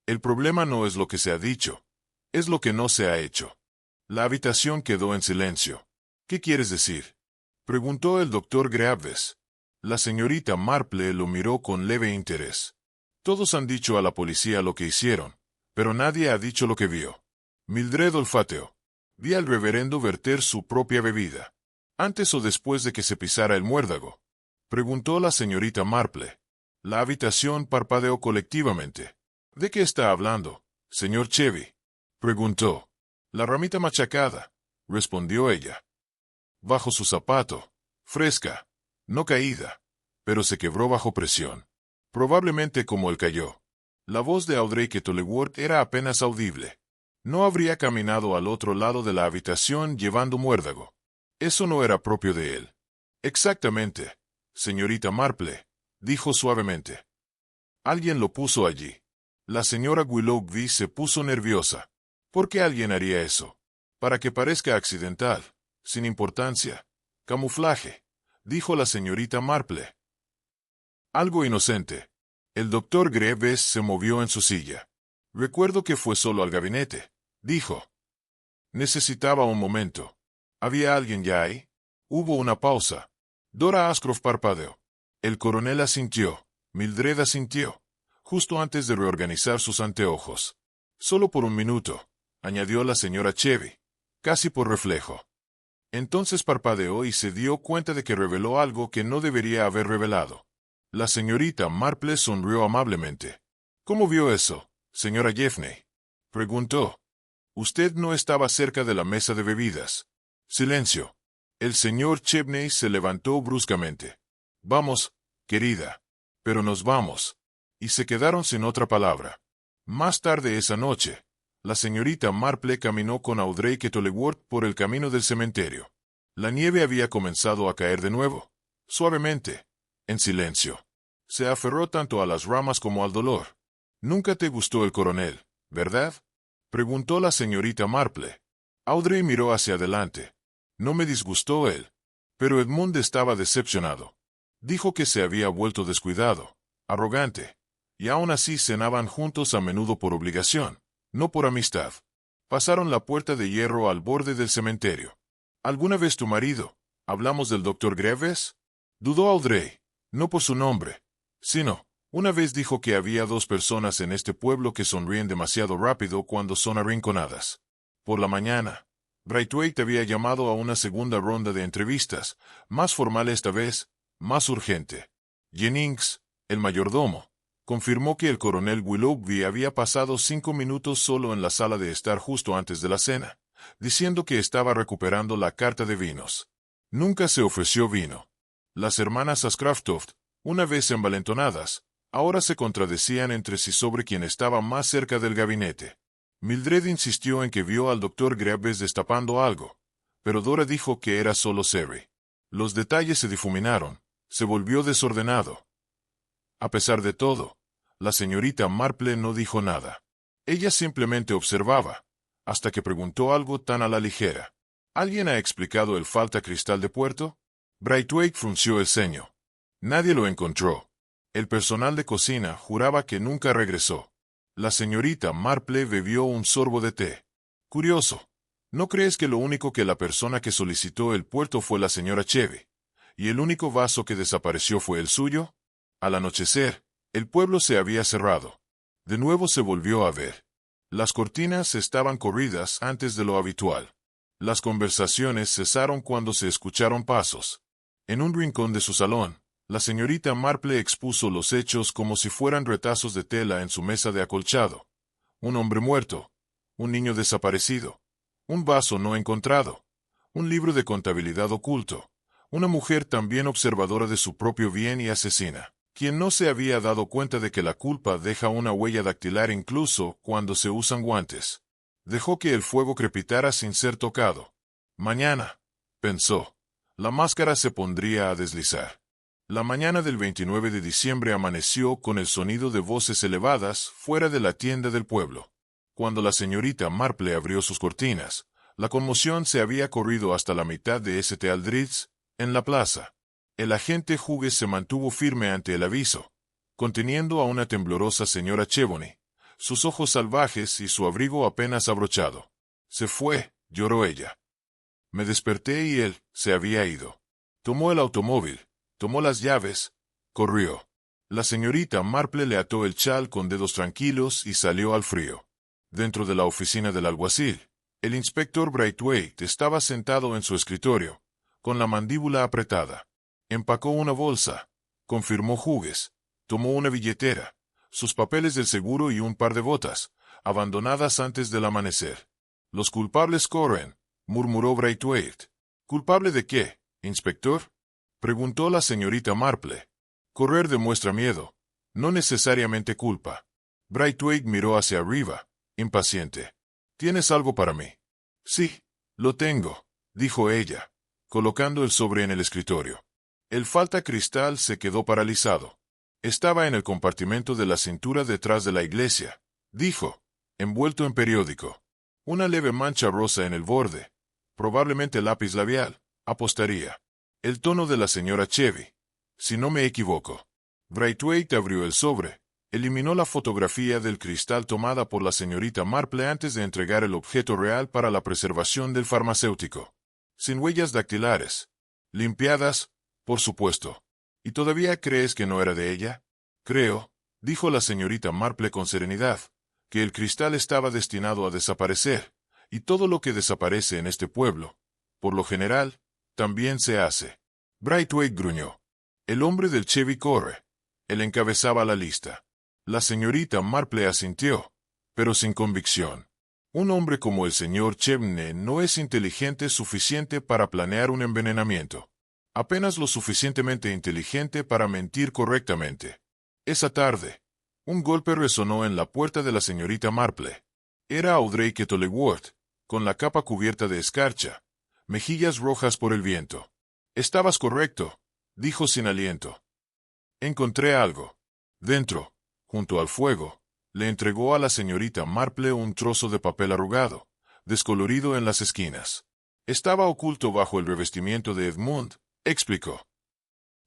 S1: El problema no es lo que se ha dicho, es lo que no se ha hecho. La habitación quedó en silencio. ¿Qué quieres decir?, preguntó el doctor Graves. La señorita Marple lo miró con leve interés. Todos han dicho a la policía lo que hicieron, pero nadie ha dicho lo que vio. Mildred olfateó. Vi al reverendo verter su propia bebida. ¿Antes o después de que se pisara el muérdago?, preguntó la señorita Marple. La habitación parpadeó colectivamente. ¿De qué está hablando, señor Chevy?, preguntó. La ramita machacada, respondió ella. Bajo su zapato, fresca, no caída, pero se quebró bajo presión. Probablemente como él cayó. La voz de Audrey Kettleworth era apenas audible. No habría caminado al otro lado de la habitación llevando muérdago. Eso no era propio de él. Exactamente, señorita Marple, dijo suavemente. Alguien lo puso allí. La señora Willoughby se puso nerviosa. ¿Por qué alguien haría eso? Para que parezca accidental, sin importancia. Camuflaje, dijo la señorita Marple. Algo inocente. El doctor Greaves se movió en su silla. Recuerdo que fue solo al gabinete, dijo. Necesitaba un momento. ¿Había alguien ya ahí? Hubo una pausa. Dora Ashcroft parpadeó. El coronel asintió. Mildred asintió. Justo antes de reorganizar sus anteojos. Solo por un minuto, añadió la señora Chevy, casi por reflejo. Entonces parpadeó y se dio cuenta de que reveló algo que no debería haber revelado. La señorita Marple sonrió amablemente. ¿Cómo vio eso, señora Gaffney? Preguntó. Usted no estaba cerca de la mesa de bebidas. Silencio. El señor Chevney se levantó bruscamente. Vamos, querida. Pero nos vamos. Y se quedaron sin otra palabra. Más tarde esa noche, la señorita Marple caminó con Audrey Kettleworth por el camino del cementerio. La nieve había comenzado a caer de nuevo, suavemente, en silencio. Se aferró tanto a las ramas como al dolor. «Nunca te gustó el coronel, ¿verdad?», preguntó la señorita Marple. Audrey miró hacia adelante. No me disgustó él. Pero Edmund estaba decepcionado. Dijo que se había vuelto descuidado, arrogante, y aún así cenaban juntos a menudo por obligación, no por amistad. Pasaron la puerta de hierro al borde del cementerio. ¿Alguna vez tu marido? ¿Hablamos del doctor Greaves? Dudó Audrey, no por su nombre, sino, una vez dijo que había 2 personas en este pueblo que sonríen demasiado rápido cuando son arrinconadas. Por la mañana, Braithwaite había llamado a una segunda ronda de entrevistas, más formal esta vez, más urgente. Jennings, el mayordomo, confirmó que el coronel Willoughby había pasado 5 minutos solo en la sala de estar justo antes de la cena, diciendo que estaba recuperando la carta de vinos. Nunca se ofreció vino. Las hermanas Ashcroft, una vez envalentonadas, ahora se contradecían entre sí sobre quién estaba más cerca del gabinete. Mildred insistió en que vio al doctor Greaves destapando algo, pero Dora dijo que era solo sherry. Los detalles se difuminaron, se volvió desordenado. A pesar de todo, la señorita Marple no dijo nada. Ella simplemente observaba, hasta que preguntó algo tan a la ligera. ¿Alguien ha explicado el falta cristal de puerto? Braithwaite frunció el ceño. Nadie lo encontró. El personal de cocina juraba que nunca regresó. La señorita Marple bebió un sorbo de té. Curioso. ¿No crees que lo único que la persona que solicitó el puerto fue la señora Chevy, y el único vaso que desapareció fue el suyo? Al anochecer, el pueblo se había cerrado. De nuevo se volvió a ver. Las cortinas estaban corridas antes de lo habitual. Las conversaciones cesaron cuando se escucharon pasos. En un rincón de su salón, la señorita Marple expuso los hechos como si fueran retazos de tela en su mesa de acolchado. Un hombre muerto, un niño desaparecido, un vaso no encontrado, un libro de contabilidad oculto, una mujer también observadora de su propio bien y asesina, quien no se había dado cuenta de que la culpa deja una huella dactilar incluso cuando se usan guantes. Dejó que el fuego crepitara sin ser tocado. Mañana, pensó, la máscara se pondría a deslizar. La mañana del 29 de diciembre amaneció con el sonido de voces elevadas fuera de la tienda del pueblo. Cuando la señorita Marple abrió sus cortinas, la conmoción se había corrido hasta la mitad de St. Aldridge, en la plaza. El agente Hughes se mantuvo firme ante el aviso, conteniendo a una temblorosa señora Chevoney, sus ojos salvajes y su abrigo apenas abrochado. Se fue, lloró ella. Me desperté y él se había ido. Tomó el automóvil, tomó las llaves, corrió. La señorita Marple le ató el chal con dedos tranquilos y salió al frío. Dentro de la oficina del alguacil, el inspector Braithwaite estaba sentado en su escritorio, con la mandíbula apretada. Empacó una bolsa, confirmó Hughes, tomó una billetera, sus papeles del seguro y un par de botas, abandonadas antes del amanecer. Los culpables corren, murmuró Braithwaite. ¿Culpable de qué, inspector?, preguntó la señorita Marple. Correr demuestra miedo, no necesariamente culpa. Braithwaite miró hacia arriba, impaciente. ¿Tienes algo para mí? Sí, lo tengo, dijo ella, colocando el sobre en el escritorio. El falta cristal se quedó paralizado. Estaba en el compartimento de la cintura detrás de la iglesia, dijo, envuelto en periódico. Una leve mancha rosa en el borde. Probablemente lápiz labial, apostaría. El tono de la señora Chevy. Si no me equivoco. Braithwaite abrió el sobre. Eliminó la fotografía del cristal tomada por la señorita Marple antes de entregar el objeto real para la preservación del farmacéutico. Sin huellas dactilares. Limpiadas, por supuesto. ¿Y todavía crees que no era de ella? Creo, dijo la señorita Marple con serenidad, que el cristal estaba destinado a desaparecer, y todo lo que desaparece en este pueblo, por lo general, también se hace. Braithwaite gruñó. El hombre del Chevy corre. Él encabezaba la lista. La señorita Marple asintió, pero sin convicción. Un hombre como el señor Chevney no es inteligente suficiente para planear un envenenamiento. Apenas lo suficientemente inteligente para mentir correctamente. Esa tarde, un golpe resonó en la puerta de la señorita Marple. Era Audrey Kettleworth, con la capa cubierta de escarcha, mejillas rojas por el viento. «Estabas correcto», dijo sin aliento. «Encontré algo». Dentro, junto al fuego, le entregó a la señorita Marple un trozo de papel arrugado, descolorido en las esquinas. Estaba oculto bajo el revestimiento de Edmund, explicó.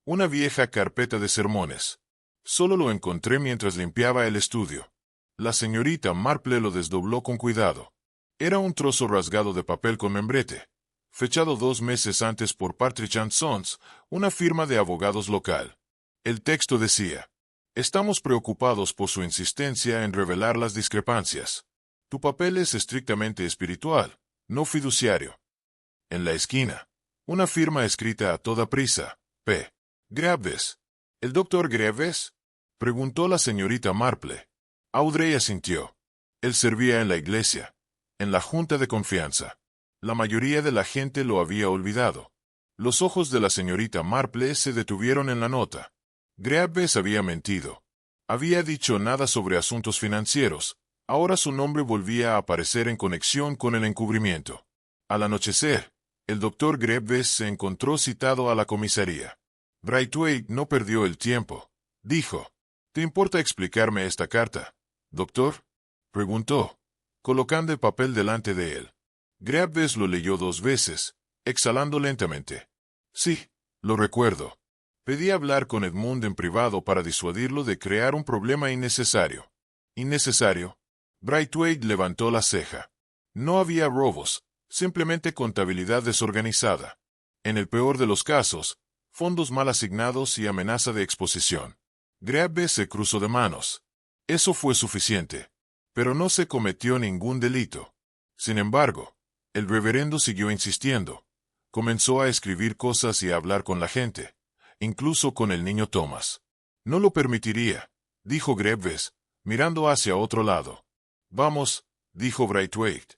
S1: Una vieja carpeta de sermones. Solo lo encontré mientras limpiaba el estudio. La señorita Marple lo desdobló con cuidado. Era un trozo rasgado de papel con membrete, fechado 2 meses antes por Partridge & Sons, una firma de abogados local. El texto decía: «Estamos preocupados por su insistencia en revelar las discrepancias. Tu papel es estrictamente espiritual, no fiduciario». En la esquina, una firma escrita a toda prisa: P. Graves. ¿El doctor Graves?, preguntó la señorita Marple. Audrey asintió. Él servía en la iglesia, en la junta de confianza. La mayoría de la gente lo había olvidado. Los ojos de la señorita Marple se detuvieron en la nota. Graves había mentido. Había dicho nada sobre asuntos financieros. Ahora su nombre volvía a aparecer en conexión con el encubrimiento. Al anochecer, el doctor Graves se encontró citado a la comisaría. Braithwaite no perdió el tiempo. Dijo: «¿Te importa explicarme esta carta, doctor?», preguntó, colocando el papel delante de él. Graves lo leyó 2 veces, exhalando lentamente. «Sí, lo recuerdo. Pedí hablar con Edmund en privado para disuadirlo de crear un problema innecesario». «¿Innecesario?». Braithwaite levantó la ceja. No había robos, simplemente contabilidad desorganizada. En el peor de los casos, fondos mal asignados y amenaza de exposición. Graves se cruzó de manos. Eso fue suficiente. Pero no se cometió ningún delito. Sin embargo, el reverendo siguió insistiendo. Comenzó a escribir cosas y a hablar con la gente, incluso con el niño Thomas. «No lo permitiría», dijo Graves, mirando hacia otro lado. «Vamos», dijo Braithwaite.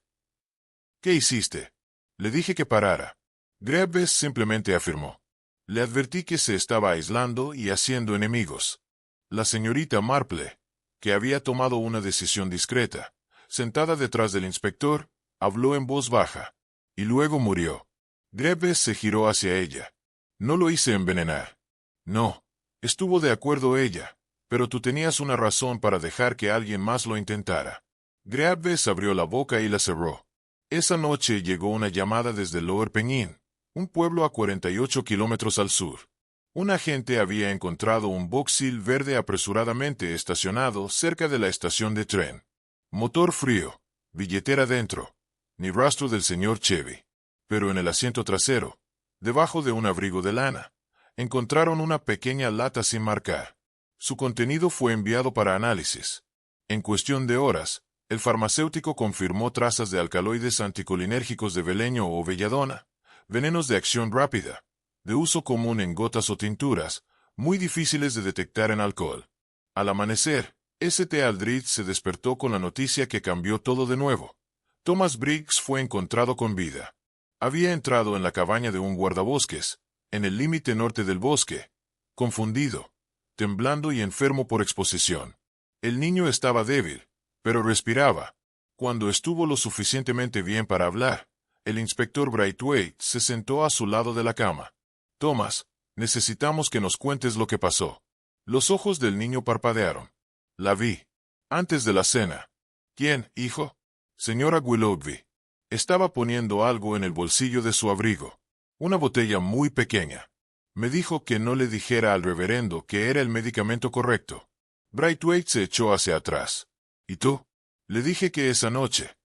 S1: «¿Qué hiciste?». «Le dije que parara». Graves simplemente afirmó. «Le advertí que se estaba aislando y haciendo enemigos». La señorita Marple, que había tomado una decisión discreta, sentada detrás del inspector, habló en voz baja. «Y luego murió». Graves se giró hacia ella. «No lo hice envenenar». «No». Estuvo de acuerdo ella, pero tú tenías una razón para dejar que alguien más lo intentara. Graves abrió la boca y la cerró. Esa noche llegó una llamada desde Lower Pennine, un pueblo a 48 kilómetros al sur. Un agente había encontrado un Vauxhall verde apresuradamente estacionado cerca de la estación de tren. Motor frío, billetera dentro, ni rastro del señor Chevy. Pero en el asiento trasero, debajo de un abrigo de lana, encontraron una pequeña lata sin marcar. Su contenido fue enviado para análisis. En cuestión de horas, el farmacéutico confirmó trazas de alcaloides anticolinérgicos de beleño o belladona, venenos de acción rápida, de uso común en gotas o tinturas, muy difíciles de detectar en alcohol. Al amanecer, St. Aldrich se despertó con la noticia que cambió todo de nuevo. Thomas Briggs fue encontrado con vida. Había entrado en la cabaña de un guardabosques, en el límite norte del bosque, confundido, temblando y enfermo por exposición. El niño estaba débil, pero respiraba. Cuando estuvo lo suficientemente bien para hablar, el inspector Braithwaite se sentó a su lado de la cama. «Thomas, necesitamos que nos cuentes lo que pasó». Los ojos del niño parpadearon. La vi. Antes de la cena. ¿Quién, hijo? Señora Willoughby. Estaba poniendo algo en el bolsillo de su abrigo. Una botella muy pequeña. Me dijo que no le dijera al reverendo que era el medicamento correcto. Braithwaite se echó hacia atrás. ¿Y tú? Le dije que esa noche.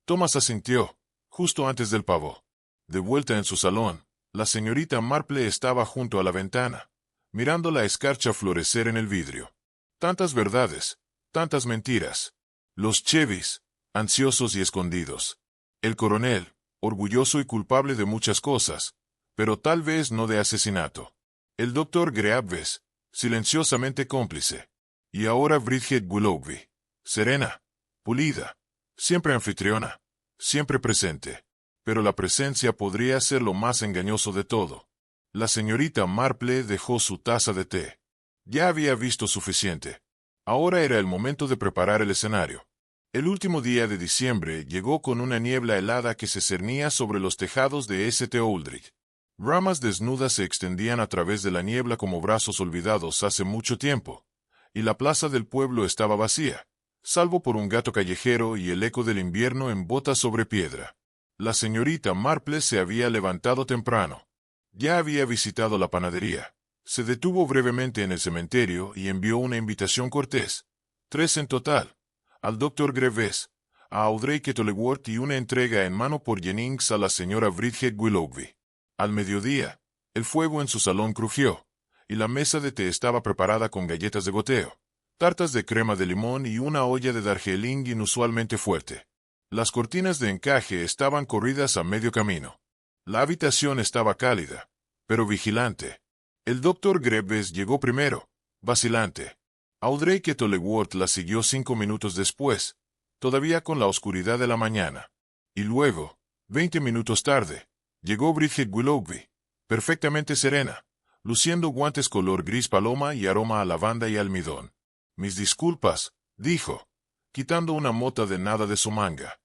S1: Thomas asintió, justo antes del pavó. De vuelta en su salón, la señorita Marple estaba junto a la ventana, mirando la escarcha florecer en el vidrio. Tantas verdades, tantas mentiras. Los Chevys, ansiosos y escondidos. El coronel, orgulloso y culpable de muchas cosas, pero tal vez no de asesinato. El doctor Greaves, silenciosamente cómplice. Y ahora Bridget Willoughby, serena, pulida, siempre anfitriona, siempre presente. Pero la presencia podría ser lo más engañoso de todo. La señorita Marple dejó su taza de té. Ya había visto suficiente. Ahora era el momento de preparar el escenario. El último día de diciembre llegó con una niebla helada que se cernía sobre los tejados de St. Aldrich. Ramas desnudas se extendían a través de la niebla como brazos olvidados hace mucho tiempo, y la plaza del pueblo estaba vacía, salvo por un gato callejero y el eco del invierno en botas sobre piedra. La señorita Marple se había levantado temprano. Ya había visitado la panadería. Se detuvo brevemente en el cementerio y envió una invitación cortés, 3 en total, al doctor Greaves, a Audrey Kettleworth y una entrega en mano por Jennings a la señora Bridget Willoughby. Al mediodía, el fuego en su salón crujió, y la mesa de té estaba preparada con galletas de goteo, tartas de crema de limón y una olla de darjeeling inusualmente fuerte. Las cortinas de encaje estaban corridas a medio camino. La habitación estaba cálida, pero vigilante. El doctor Greaves llegó primero, vacilante. Audrey Kettleworth la siguió 5 minutos después, todavía con la oscuridad de la mañana. Y luego, 20 minutos tarde, llegó Bridget Willoughby, perfectamente serena, luciendo guantes color gris paloma y aroma a lavanda y almidón. Mis disculpas, dijo, quitando una mota de nada de su manga.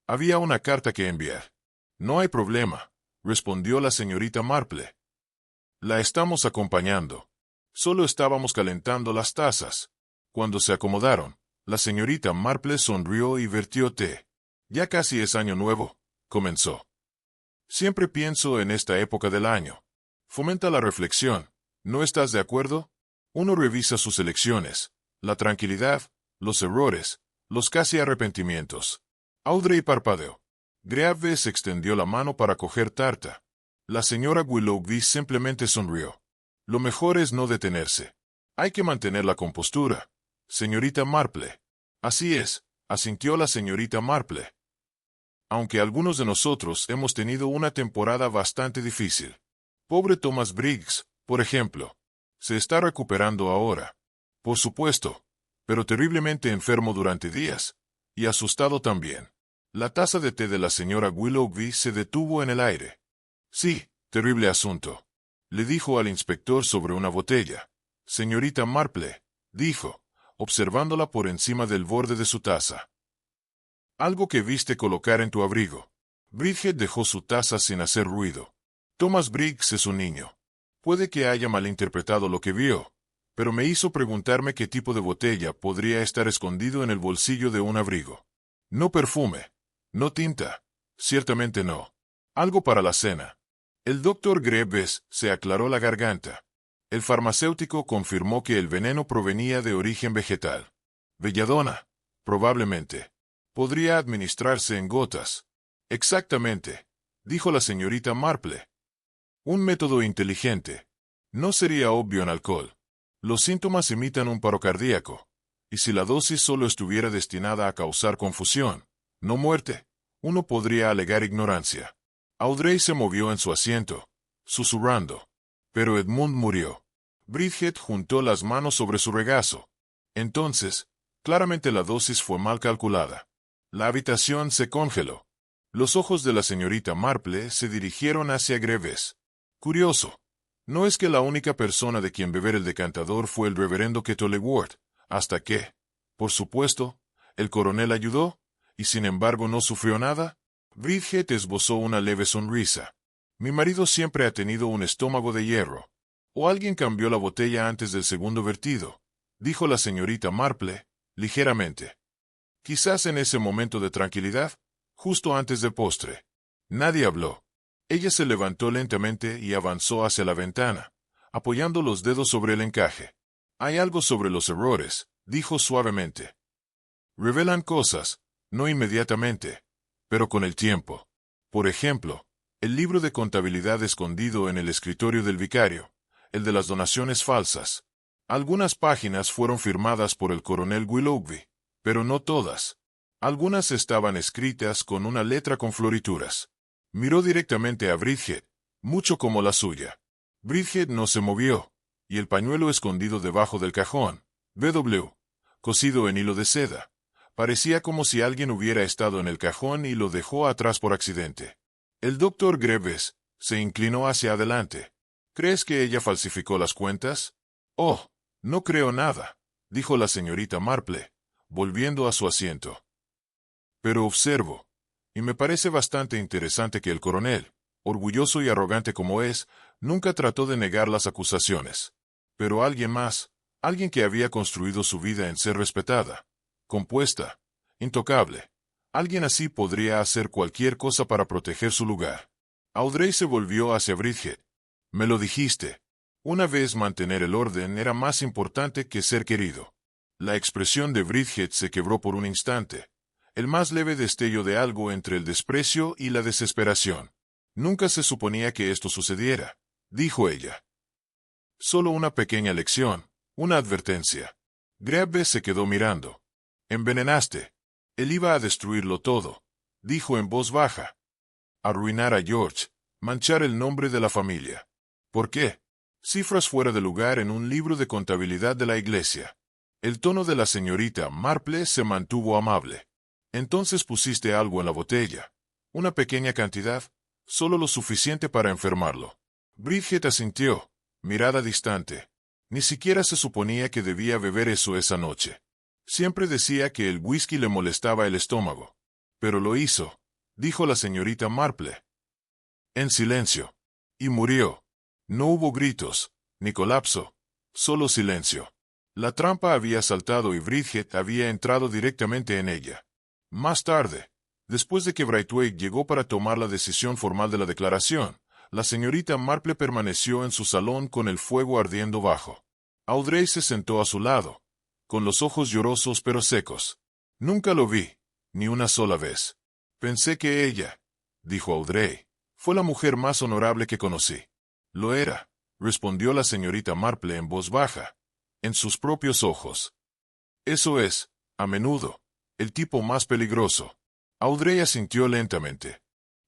S1: Había una carta que enviar. No hay problema, respondió la señorita Marple. La estamos acompañando. Solo estábamos calentando las tazas. Cuando se acomodaron, la señorita Marple sonrió y vertió té. Ya casi es año nuevo, comenzó. Siempre pienso en esta época del año. Fomenta la reflexión, ¿no estás de acuerdo? Uno revisa sus elecciones, la tranquilidad, los errores, los casi arrepentimientos. Audrey parpadeó. Greaves extendió la mano para coger tarta. La señora Willoughby simplemente sonrió. Lo mejor es no detenerse. Hay que mantener la compostura. Señorita Marple. Así es, asintió la señorita Marple. Aunque algunos de nosotros hemos tenido una temporada bastante difícil. Pobre Thomas Briggs, por ejemplo. Se está recuperando ahora. Por supuesto, pero terriblemente enfermo durante días. Y asustado también. La taza de té de la señora Willoughby se detuvo en el aire. Sí, terrible asunto. Le dijo al inspector sobre una botella. Señorita Marple, dijo, observándola por encima del borde de su taza. Algo que viste colocar en tu abrigo. Bridget dejó su taza sin hacer ruido. Thomas Briggs es un niño. Puede que haya malinterpretado lo que vio, pero me hizo preguntarme qué tipo de botella podría estar escondido en el bolsillo de un abrigo. No perfume, no tinta, ciertamente no. Algo para la cena. El doctor Greaves se aclaró la garganta. El farmacéutico confirmó que el veneno provenía de origen vegetal. Belladona, probablemente. Podría administrarse en gotas. Exactamente, dijo la señorita Marple. Un método inteligente. No sería obvio en alcohol. Los síntomas imitan un paro cardíaco. Y si la dosis solo estuviera destinada a causar confusión, no muerte, uno podría alegar ignorancia. Audrey se movió en su asiento, susurrando. Pero Edmund murió. Bridget juntó las manos sobre su regazo. Entonces, claramente la dosis fue mal calculada. La habitación se congeló. Los ojos de la señorita Marple se dirigieron hacia Greaves. Curioso. No es que la única persona de quien beber el decantador fue el reverendo Kettleworth, hasta que, por supuesto, el coronel ayudó, y sin embargo no sufrió nada. Bridget esbozó una leve sonrisa. Mi marido siempre ha tenido un estómago de hierro. O alguien cambió la botella antes del segundo vertido, dijo la señorita Marple, ligeramente. Quizás en ese momento de tranquilidad, justo antes del postre. Nadie habló. Ella se levantó lentamente y avanzó hacia la ventana, apoyando los dedos sobre el encaje. Hay algo sobre los errores, dijo suavemente. Revelan cosas, no inmediatamente, pero con el tiempo. Por ejemplo, el libro de contabilidad escondido en el escritorio del vicario, el de las donaciones falsas. Algunas páginas fueron firmadas por el coronel Willoughby, pero no todas. Algunas estaban escritas con una letra con florituras. Miró directamente a Bridget, mucho como la suya. Bridget no se movió, y el pañuelo escondido debajo del cajón, BW, cosido en hilo de seda. Parecía como si alguien hubiera estado en el cajón y lo dejó atrás por accidente. El doctor Greaves se inclinó hacia adelante. ¿Crees que ella falsificó las cuentas? Oh, no creo nada, dijo la señorita Marple, volviendo a su asiento. Pero observo, y me parece bastante interesante que el coronel, orgulloso y arrogante como es, nunca trató de negar las acusaciones. Pero alguien más, alguien que había construido su vida en ser respetada, compuesta, intocable, alguien así podría hacer cualquier cosa para proteger su lugar. Audrey se volvió hacia Bridget. Me lo dijiste. Una vez mantener el orden era más importante que ser querido. La expresión de Bridget se quebró por un instante. El más leve destello de algo entre el desprecio y la desesperación. Nunca se suponía que esto sucediera, dijo ella. Solo una pequeña lección, una advertencia. Greaves se quedó mirando. Envenenaste. Él iba a destruirlo todo, dijo en voz baja. Arruinar a George, manchar el nombre de la familia. ¿Por qué? Cifras fuera de lugar en un libro de contabilidad de la iglesia. El tono de la señorita Marple se mantuvo amable. Entonces pusiste algo en la botella. Una pequeña cantidad, solo lo suficiente para enfermarlo. Bridget asintió, mirada distante. Ni siquiera se suponía que debía beber eso esa noche. Siempre decía que el whisky le molestaba el estómago. Pero lo hizo, dijo la señorita Marple. En silencio. Y murió. No hubo gritos, ni colapso, solo silencio. La trampa había saltado y Bridget había entrado directamente en ella. Más tarde, después de que Braithwaite llegó para tomar la decisión formal de la declaración, la señorita Marple permaneció en su salón con el fuego ardiendo bajo. Audrey se sentó a su lado, con los ojos llorosos pero secos. Nunca lo vi, ni una sola vez. Pensé que ella, dijo Audrey, fue la mujer más honorable que conocí. Lo era, respondió la señorita Marple en voz baja, en sus propios ojos. Eso es, a menudo, el tipo más peligroso. Audrey asintió lentamente.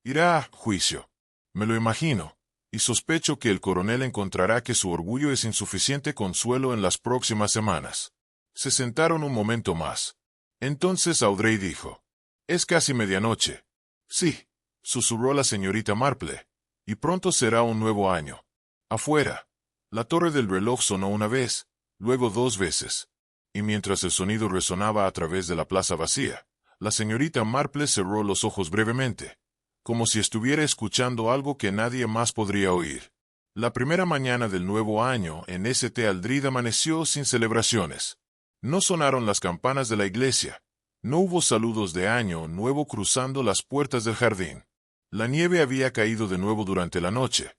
S1: Irá a juicio. Me lo imagino, y sospecho que el coronel encontrará que su orgullo es insuficiente consuelo en las próximas semanas. Se sentaron un momento más. Entonces Audrey dijo, es casi medianoche. Sí, susurró la señorita Marple, y pronto será un nuevo año. Afuera, la torre del reloj sonó una vez, luego dos veces. Y mientras el sonido resonaba a través de la plaza vacía, la señorita Marple cerró los ojos brevemente, como si estuviera escuchando algo que nadie más podría oír. La primera mañana del nuevo año en St. Aldred amaneció sin celebraciones. No sonaron las campanas de la iglesia. No hubo saludos de año nuevo cruzando las puertas del jardín. La nieve había caído de nuevo durante la noche,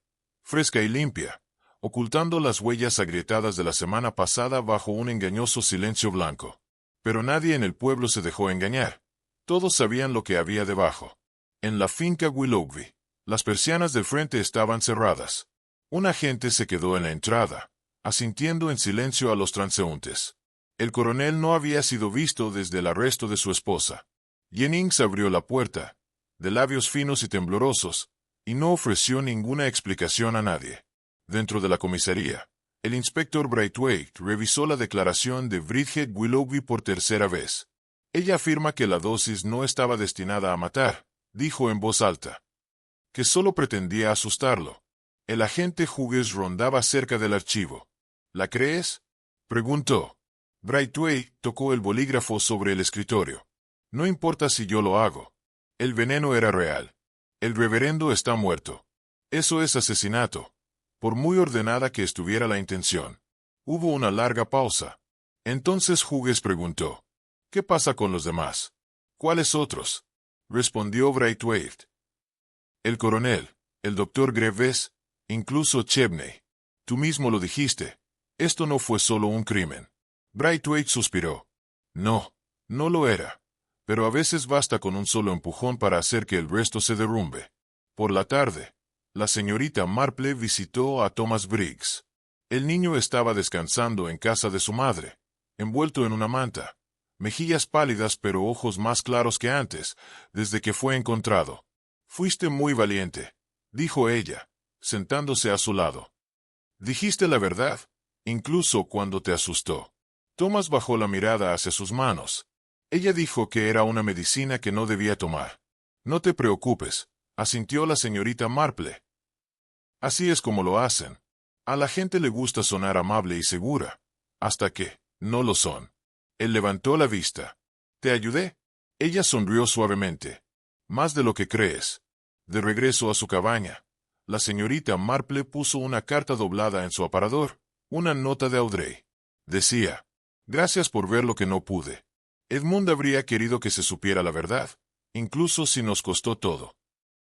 S1: fresca y limpia, ocultando las huellas agrietadas de la semana pasada bajo un engañoso silencio blanco. Pero nadie en el pueblo se dejó engañar. Todos sabían lo que había debajo. En la finca Willoughby, las persianas del frente estaban cerradas. Un agente se quedó en la entrada, asintiendo en silencio a los transeúntes. El coronel no había sido visto desde el arresto de su esposa. Jennings abrió la puerta, de labios finos y temblorosos, y no ofreció ninguna explicación a nadie. Dentro de la comisaría, el inspector Braithwaite revisó la declaración de Bridget Willoughby por tercera vez. Ella afirma que la dosis no estaba destinada a matar, dijo en voz alta. Que solo pretendía asustarlo. El agente Hughes rondaba cerca del archivo. ¿La crees? Preguntó. Braithwaite tocó el bolígrafo sobre el escritorio. No importa si yo lo hago. El veneno era real. El reverendo está muerto. Eso es asesinato. por muy ordenada que estuviera la intención. Hubo una larga pausa. Entonces Hughes preguntó, «¿Qué pasa con los demás?» «¿Cuáles otros?», respondió Braithwaite. «El coronel, el doctor Greaves, incluso Chebney. Tú mismo lo dijiste. Esto no fue solo un crimen». Braithwaite suspiró. «No, no lo era. Pero a veces basta con un solo empujón para hacer que el resto se derrumbe». Por la tarde, la señorita Marple visitó a Thomas Briggs. El niño estaba descansando en casa de su madre, envuelto en una manta, mejillas pálidas pero ojos más claros que antes, desde que fue encontrado. «Fuiste muy valiente», dijo ella, sentándose a su lado. «Dijiste la verdad, incluso cuando te asustó». Thomas bajó la mirada hacia sus manos. Ella dijo que era una medicina que no debía tomar. «No te preocupes», asintió la señorita Marple. «Así es como lo hacen. A la gente le gusta sonar amable y segura, hasta que no lo son». Él levantó la vista. «¿Te ayudé?» Ella sonrió suavemente. «Más de lo que crees». De regreso a su cabaña, la señorita Marple puso una carta doblada en su aparador, una nota de Audrey. Decía, «Gracias por ver lo que no pude. Edmund habría querido que se supiera la verdad, incluso si nos costó todo».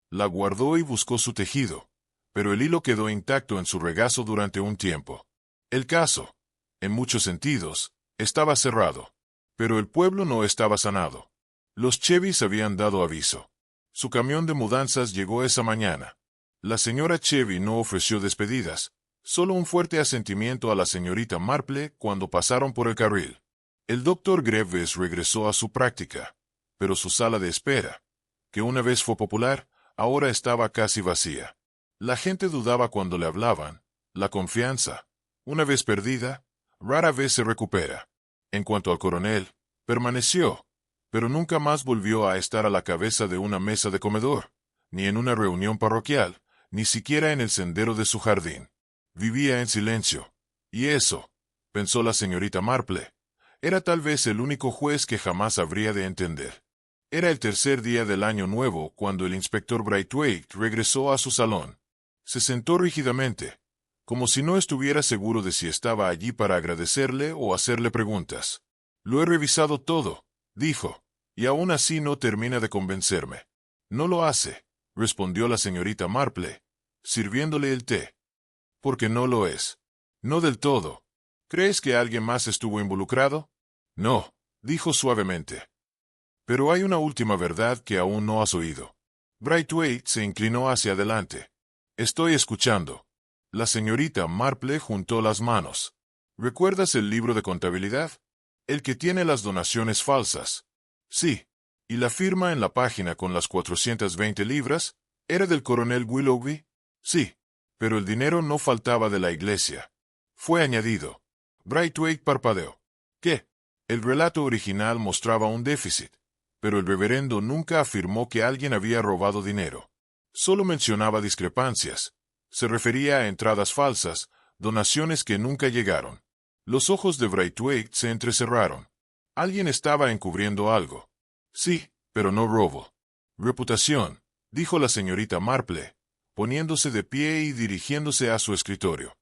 S1: La guardó y buscó su tejido, pero el hilo quedó intacto en su regazo durante un tiempo. El caso, en muchos sentidos, estaba cerrado, pero el pueblo no estaba sanado. Los Chevys habían dado aviso. Su camión de mudanzas llegó esa mañana. La señora Chevy no ofreció despedidas, solo un fuerte asentimiento a la señorita Marple cuando pasaron por el carril. El doctor Greaves regresó a su práctica, pero su sala de espera, que una vez fue popular, ahora estaba casi vacía. La gente dudaba cuando le hablaban. La confianza, una vez perdida, rara vez se recupera. En cuanto al coronel, permaneció, pero nunca más volvió a estar a la cabeza de una mesa de comedor, ni en una reunión parroquial, ni siquiera en el sendero de su jardín. Vivía en silencio. Y eso, pensó la señorita Marple, era tal vez el único juez que jamás habría de entender. Era el tercer día del año nuevo cuando el inspector Braithwaite regresó a su salón. Se sentó rígidamente, como si no estuviera seguro de si estaba allí para agradecerle o hacerle preguntas. «Lo he revisado todo», dijo, «y aún así no termina de convencerme». «No lo hace», respondió la señorita Marple, sirviéndole el té. «Porque no lo es». «No del todo. ¿Crees que alguien más estuvo involucrado?» «No», dijo suavemente. «Pero hay una última verdad que aún no has oído». Braithwaite se inclinó hacia adelante. «Estoy escuchando». La señorita Marple juntó las manos. «¿Recuerdas el libro de contabilidad? El que tiene las donaciones falsas». «Sí. ¿Y la firma en la página con las 420 libras? ¿Era del coronel Willoughby?» «Sí. Pero el dinero no faltaba de la iglesia. Fue añadido». Braithwaite parpadeó. «¿Qué?» El relato original mostraba un déficit, pero el reverendo nunca afirmó que alguien había robado dinero. Solo mencionaba discrepancias. Se refería a entradas falsas, donaciones que nunca llegaron. Los ojos de Braithwaite se entrecerraron. Alguien estaba encubriendo algo. «Sí, pero no robo». «Reputación», dijo la señorita Marple, poniéndose de pie y dirigiéndose a su escritorio.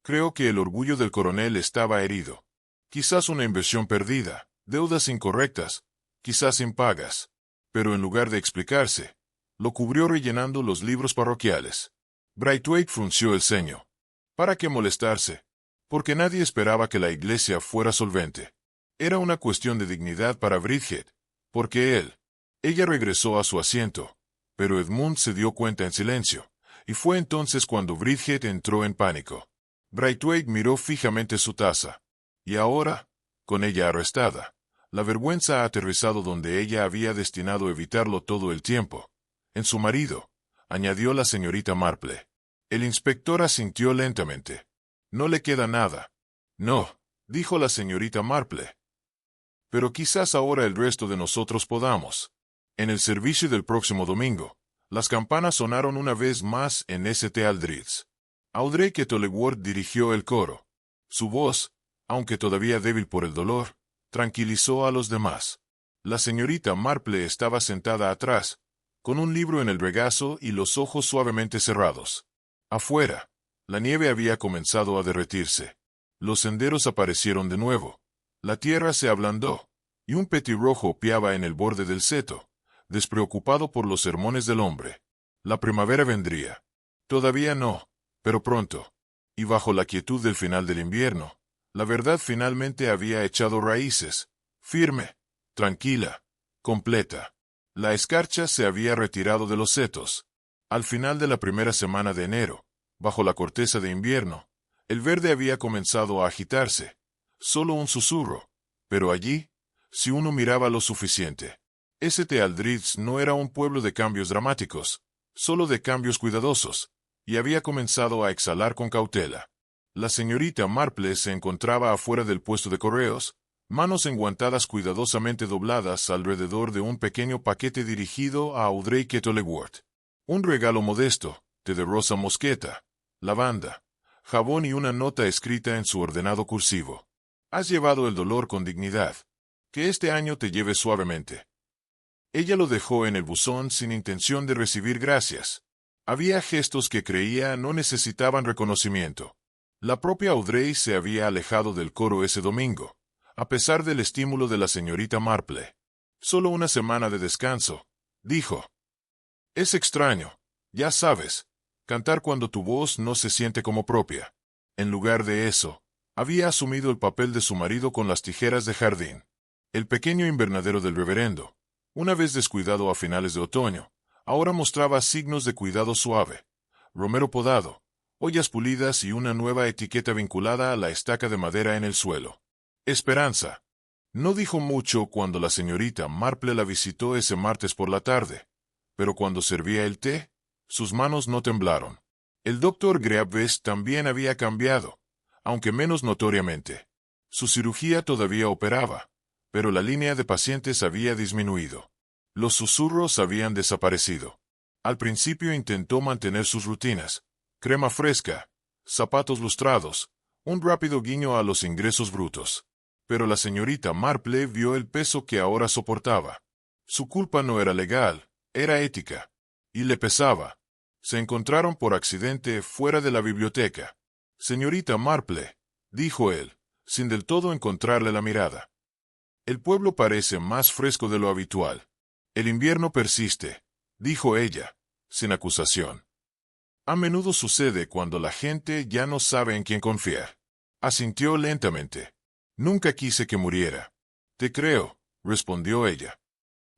S1: «Creo que el orgullo del coronel estaba herido. Quizás una inversión perdida, deudas incorrectas, quizás impagas. Pero en lugar de explicarse, lo cubrió rellenando los libros parroquiales». Braithwaite frunció el ceño. ¿Para qué molestarse? Porque nadie esperaba que la iglesia fuera solvente. Era una cuestión de dignidad para Bridget, porque ella regresó a su asiento, pero Edmund se dio cuenta en silencio, y fue entonces cuando Bridget entró en pánico. Braithwaite miró fijamente su taza, y ahora, con ella arrestada, la vergüenza ha aterrizado donde ella había destinado evitarlo todo el tiempo, en su marido, añadió la señorita Marple. El inspector asintió lentamente. «No le queda nada». «No», dijo la señorita Marple. «Pero quizás ahora el resto de nosotros podamos». En el servicio del próximo domingo, las campanas sonaron una vez más en St. Aldridge. Audrey Kettleworth dirigió el coro. Su voz, aunque todavía débil por el dolor, tranquilizó a los demás. La señorita Marple estaba sentada atrás, con un libro en el regazo y los ojos suavemente cerrados. Afuera, La nieve había comenzado a derretirse. Los senderos aparecieron de nuevo. La tierra se ablandó, y un petirrojo piaba en el borde del seto, despreocupado por los sermones del hombre. La primavera vendría. Todavía no, pero pronto. Y bajo la quietud del final del invierno, la verdad finalmente había echado raíces, firme, tranquila, completa. La escarcha se había retirado de los setos. Al final de la primera semana de enero, bajo la corteza de invierno, el verde había comenzado a agitarse. Solo un susurro. Pero allí, si uno miraba lo suficiente. St. Aldridge no era un pueblo de cambios dramáticos, solo de cambios cuidadosos, y había comenzado a exhalar con cautela. La señorita Marple se encontraba afuera del puesto de correos, manos enguantadas cuidadosamente dobladas alrededor de un pequeño paquete dirigido a Audrey Kettleworth. Un regalo modesto, té de rosa mosqueta, lavanda, jabón y una nota escrita en su ordenado cursivo. Has llevado el dolor con dignidad. Que este año te lleve suavemente. Ella lo dejó en el buzón sin intención de recibir gracias. Había gestos que creía no necesitaban reconocimiento. La propia Audrey se había alejado del coro ese domingo, a pesar del estímulo de la señorita Marple. Solo una semana de descanso, dijo. Es extraño, ya sabes, cantar cuando tu voz no se siente como propia. En lugar de eso, había asumido el papel de su marido con las tijeras de jardín. El pequeño invernadero del reverendo, una vez descuidado a finales de otoño, ahora mostraba signos de cuidado suave. Romero podado, ollas pulidas y una nueva etiqueta vinculada a la estaca de madera en el suelo. Esperanza. No dijo mucho cuando la señorita Marple la visitó ese martes por la tarde, pero cuando servía el té, sus manos no temblaron. El doctor Greaves también había cambiado, aunque menos notoriamente. Su cirugía todavía operaba, pero la línea de pacientes había disminuido. Los susurros habían desaparecido. Al principio intentó mantener sus rutinas: crema fresca, zapatos lustrados, un rápido guiño a los ingresos brutos. Pero la señorita Marple vio el peso que ahora soportaba. Su culpa no era legal, era ética. Y le pesaba. Se encontraron por accidente fuera de la biblioteca. Señorita Marple, dijo él, sin del todo encontrarle la mirada. El pueblo parece más fresco de lo habitual. El invierno persiste, dijo ella, sin acusación. A menudo sucede cuando la gente ya no sabe en quién confiar. Asintió lentamente. Nunca quise que muriera. Te creo, respondió ella.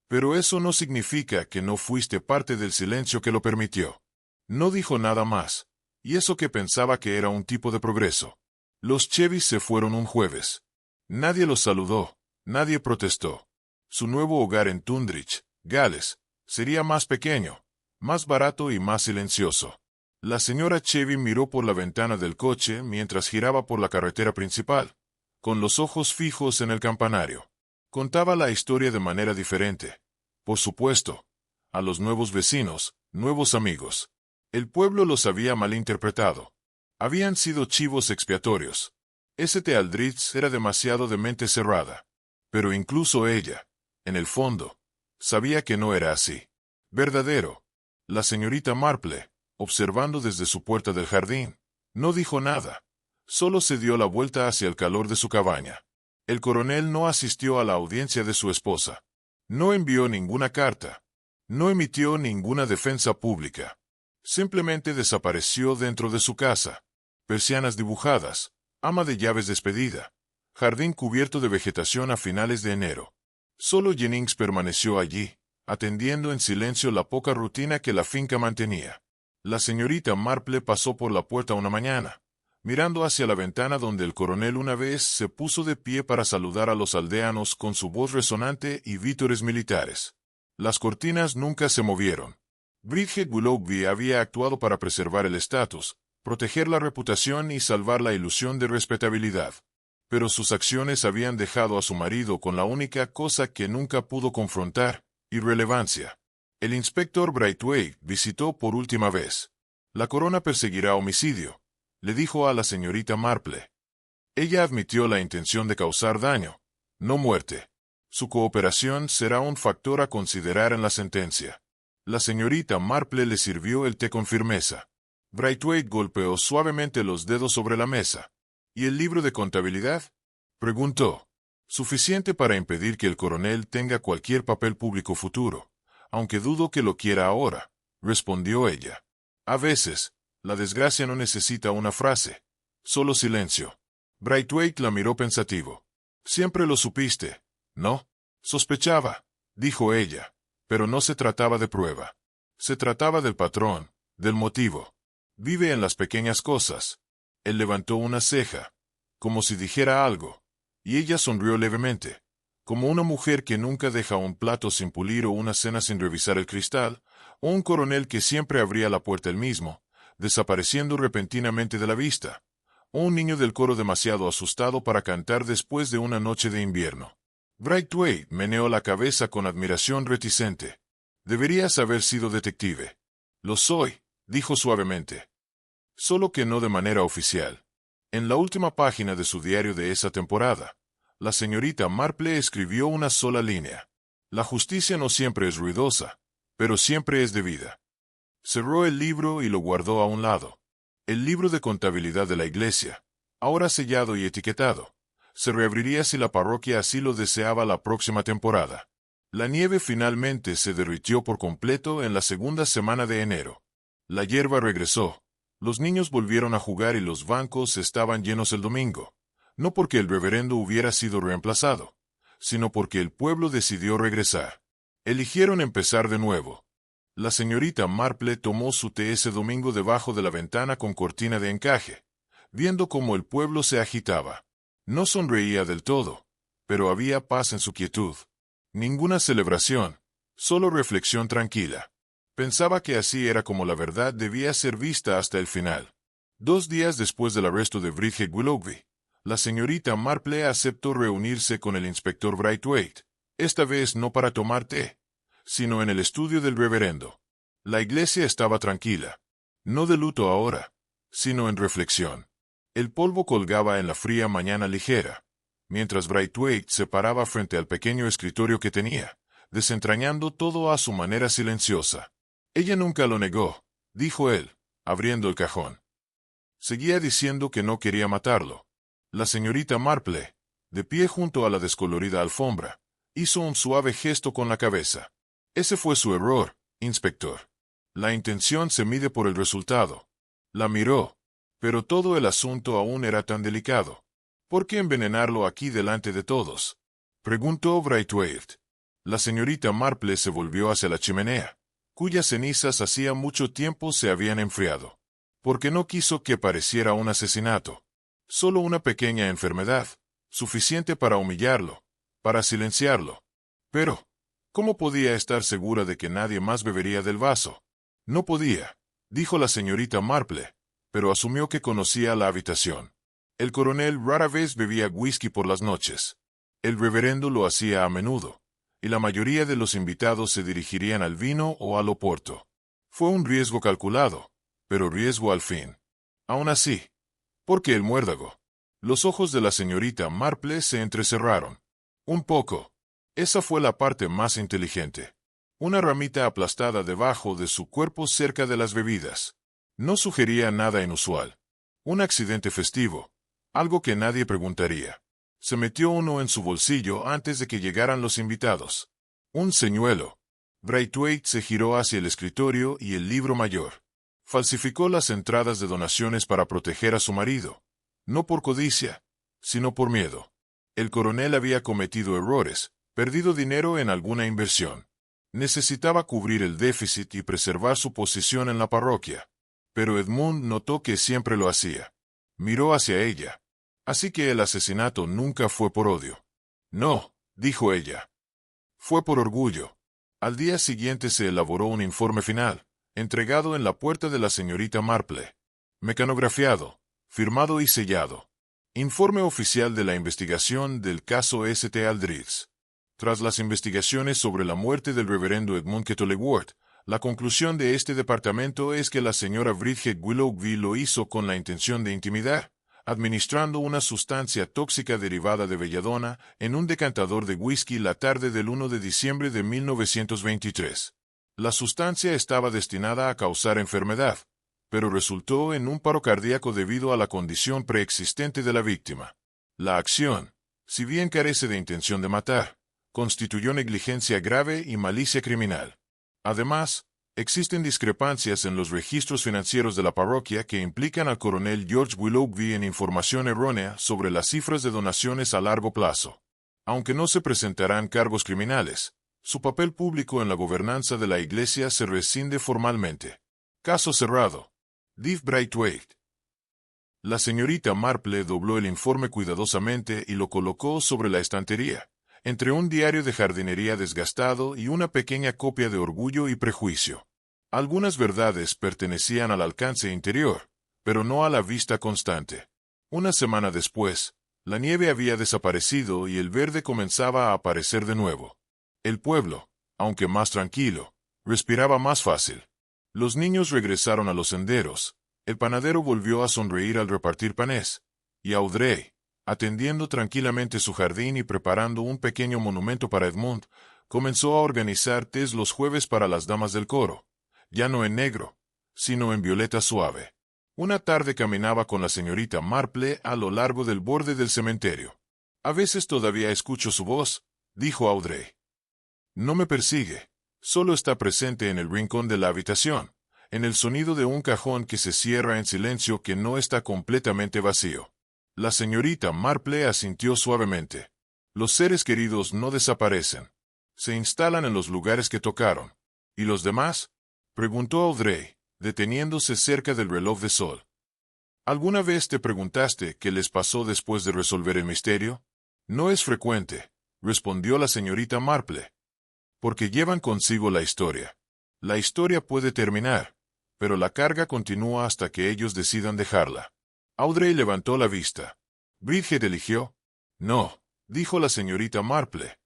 S1: Pero eso no significa que no fuiste parte del silencio que lo permitió. No dijo nada más, y eso que pensaba que era un tipo de progreso. Los Chevys se fueron un jueves. Nadie los saludó, nadie protestó. Su nuevo hogar en Tunbridge, Gales, sería más pequeño, más barato y más silencioso. La señora Chevy miró por la ventana del coche mientras giraba por la carretera principal, con los ojos fijos en el campanario. Contaba la historia de manera diferente. Por supuesto, a los nuevos vecinos, nuevos amigos. El pueblo los había malinterpretado. Habían sido chivos expiatorios. St. Aldridge era demasiado de mente cerrada. Pero incluso ella, en el fondo, sabía que no era así. Verdadero. La señorita Marple, observando desde su puerta del jardín, no dijo nada. Solo se dio la vuelta hacia el calor de su cabaña. El coronel no asistió a la audiencia de su esposa. No envió ninguna carta. No emitió ninguna defensa pública. Simplemente desapareció dentro de su casa. Persianas dibujadas, ama de llaves despedida, jardín cubierto de vegetación a finales de enero. Solo Jennings permaneció allí, atendiendo en silencio la poca rutina que la finca mantenía. La señorita Marple pasó por la puerta una mañana, mirando hacia la ventana donde el coronel una vez se puso de pie para saludar a los aldeanos con su voz resonante y vítores militares. Las cortinas nunca se movieron. Bridget Willoughby había actuado para preservar el estatus, proteger la reputación y salvar la ilusión de respetabilidad. Pero sus acciones habían dejado a su marido con la única cosa que nunca pudo confrontar: irrelevancia. El inspector Brightway visitó por última vez. La corona perseguirá homicidio, le dijo a la señorita Marple. Ella admitió la intención de causar daño, no muerte. Su cooperación será un factor a considerar en la sentencia. La señorita Marple le sirvió el té con firmeza. Braithwaite golpeó suavemente los dedos sobre la mesa. ¿Y el libro de contabilidad? Preguntó. Suficiente para impedir que el coronel tenga cualquier papel público futuro, aunque dudo que lo quiera ahora, respondió ella. A veces, la desgracia no necesita una frase, solo silencio. Braithwaite la miró pensativo. Siempre lo supiste, ¿no? Sospechaba, dijo ella, pero no se trataba de prueba. Se trataba del patrón, del motivo. Vive en las pequeñas cosas. Él levantó una ceja, como si dijera algo, y ella sonrió levemente, como una mujer que nunca deja un plato sin pulir o una cena sin revisar el cristal, o un coronel que siempre abría la puerta él mismo, desapareciendo repentinamente de la vista, o un niño del coro demasiado asustado para cantar después de una noche de invierno. Braithwaite meneó la cabeza con admiración reticente. Deberías haber sido detective. Lo soy, dijo suavemente. Solo que no de manera oficial. En la última página de su diario de esa temporada, la señorita Marple escribió una sola línea. La justicia no siempre es ruidosa, pero siempre es debida. Cerró el libro y lo guardó a un lado. El libro de contabilidad de la iglesia, ahora sellado y etiquetado, se reabriría si la parroquia así lo deseaba la próxima temporada. La nieve finalmente se derritió por completo en la segunda semana de enero. La hierba regresó. Los niños volvieron a jugar y los bancos estaban llenos el domingo, no porque el reverendo hubiera sido reemplazado, sino porque el pueblo decidió regresar. Eligieron empezar de nuevo. La señorita Marple tomó su té ese domingo debajo de la ventana con cortina de encaje, viendo cómo el pueblo se agitaba. No sonreía del todo, pero había paz en su quietud. Ninguna celebración, solo reflexión tranquila. Pensaba que así era como la verdad debía ser vista hasta el final. 2 días después del arresto de Bridget Willoughby, la señorita Marple aceptó reunirse con el inspector Braithwaite, esta vez no para tomar té, sino en el estudio del reverendo. La iglesia estaba tranquila, no de luto ahora, sino en reflexión. El polvo colgaba en la fría mañana ligera, mientras Braithwaite se paraba frente al pequeño escritorio que tenía, desentrañando todo a su manera silenciosa. Ella nunca lo negó, dijo él, abriendo el cajón. Seguía diciendo que no quería matarlo. La señorita Marple, de pie junto a la descolorida alfombra, hizo un suave gesto con la cabeza. Ese fue su error, inspector. La intención se mide por el resultado. La miró, pero todo el asunto aún era tan delicado. ¿Por qué envenenarlo aquí delante de todos? Preguntó Braithwaite. La señorita Marple se volvió hacia la chimenea, cuyas cenizas hacía mucho tiempo se habían enfriado. Porque no quiso que pareciera un asesinato. Solo una pequeña enfermedad, suficiente para humillarlo, para silenciarlo. Pero, ¿cómo podía estar segura de que nadie más bebería del vaso? No podía, dijo la señorita Marple, pero asumió que conocía la habitación. El coronel rara vez bebía whisky por las noches. El reverendo lo hacía a menudo, y la mayoría de los invitados se dirigirían al vino o al oporto. Fue un riesgo calculado, pero riesgo al fin. Aún así, ¿por qué el muérdago? Los ojos de la señorita Marple se entrecerraron. Un poco. Esa fue la parte más inteligente. Una ramita aplastada debajo de su cuerpo cerca de las bebidas. No sugería nada inusual. Un accidente festivo. Algo que nadie preguntaría. Se metió uno en su bolsillo antes de que llegaran los invitados. Un señuelo. Braithwaite se giró hacia el escritorio y el libro mayor. Falsificó las entradas de donaciones para proteger a su marido. No por codicia, sino por miedo. El coronel había cometido errores, perdido dinero en alguna inversión. Necesitaba cubrir el déficit y preservar su posición en la parroquia. Pero Edmund notó que siempre lo hacía. Miró hacia ella. Así que el asesinato nunca fue por odio. No, dijo ella. Fue por orgullo. Al día siguiente se elaboró un informe final, entregado en la puerta de la señorita Marple. Mecanografiado, firmado y sellado. Informe oficial de la investigación del caso St. Aldridge. Tras las investigaciones sobre la muerte del reverendo Edmund Kettleward, la conclusión de este departamento es que la señora Bridget Willoughby lo hizo con la intención de intimidar, administrando una sustancia tóxica derivada de belladona en un decantador de whisky la tarde del 1 de diciembre de 1923. La sustancia estaba destinada a causar enfermedad, pero resultó en un paro cardíaco debido a la condición preexistente de la víctima. La acción, si bien carece de intención de matar, constituyó negligencia grave y malicia criminal. Además, existen discrepancias en los registros financieros de la parroquia que implican al coronel George Willoughby en información errónea sobre las cifras de donaciones a largo plazo. Aunque no se presentarán cargos criminales, su papel público en la gobernanza de la Iglesia se rescinde formalmente. Caso cerrado. Dave Braithwaite. La señorita Marple dobló el informe cuidadosamente y lo colocó sobre la estantería, entre un diario de jardinería desgastado y una pequeña copia de Orgullo y Prejuicio. Algunas verdades pertenecían al alcance interior, pero no a la vista constante. Una semana después, la nieve había desaparecido y el verde comenzaba a aparecer de nuevo. El pueblo, aunque más tranquilo, respiraba más fácil. Los niños regresaron a los senderos, el panadero volvió a sonreír al repartir panés, y Audrey, atendiendo tranquilamente su jardín y preparando un pequeño monumento para Edmund, comenzó a organizar tés los jueves para las damas del coro, ya no en negro, sino en violeta suave. Una tarde caminaba con la señorita Marple a lo largo del borde del cementerio. A veces todavía escucho su voz, dijo Audrey. No me persigue, solo está presente en el rincón de la habitación, en el sonido de un cajón que se cierra en silencio que no está completamente vacío. La señorita Marple asintió suavemente. Los seres queridos no desaparecen. Se instalan en los lugares que tocaron. ¿Y los demás? Preguntó Audrey, deteniéndose cerca del reloj de sol. ¿Alguna vez te preguntaste qué les pasó después de resolver el misterio? No es frecuente, respondió la señorita Marple. Porque llevan consigo la historia. La historia puede terminar, pero la carga continúa hasta que ellos decidan dejarla. Audrey levantó la vista. ¿Bridget eligió? No, dijo la señorita Marple.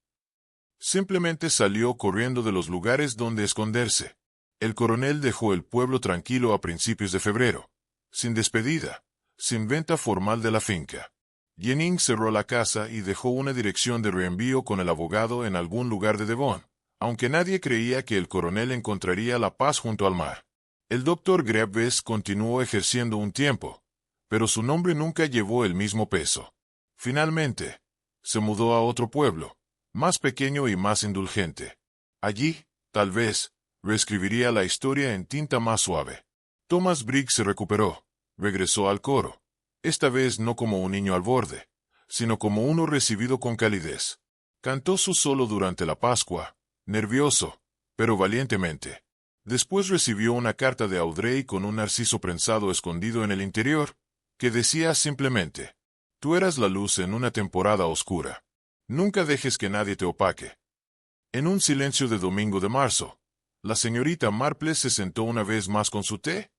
S1: Simplemente salió corriendo de los lugares donde esconderse. El coronel dejó el pueblo tranquilo a principios de febrero, sin despedida, sin venta formal de la finca. Jennings cerró la casa y dejó una dirección de reenvío con el abogado en algún lugar de Devon, aunque nadie creía que el coronel encontraría la paz junto al mar. El doctor Greaves continuó ejerciendo un tiempo, pero su nombre nunca llevó el mismo peso. Finalmente, se mudó a otro pueblo, más pequeño y más indulgente. Allí, tal vez, reescribiría la historia en tinta más suave. Thomas Briggs se recuperó, regresó al coro, esta vez no como un niño al borde, sino como uno recibido con calidez. Cantó su solo durante la Pascua, nervioso, pero valientemente. Después recibió una carta de Audrey con un narciso prensado escondido en el interior, que decía simplemente: tú eras la luz en una temporada oscura. Nunca dejes que nadie te opaque. En un silencio de domingo de marzo, la señorita Marple se sentó una vez más con su té,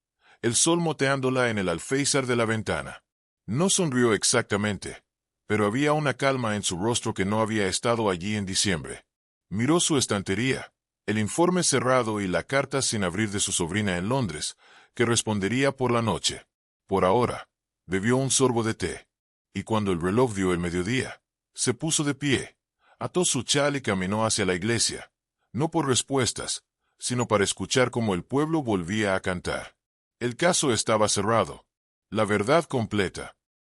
S1: el sol moteándola en el alféizar de la ventana. No sonrió exactamente, pero había una calma en su rostro que no había estado allí en diciembre. Miró su estantería, el informe cerrado y la carta sin abrir de su sobrina en Londres, que respondería por la noche. Por ahora, bebió un sorbo de té, y cuando el reloj dio el mediodía, se puso de pie, ató su chal y caminó hacia la iglesia, no por respuestas, sino para escuchar cómo el pueblo volvía a cantar. El caso estaba cerrado, la verdad completa.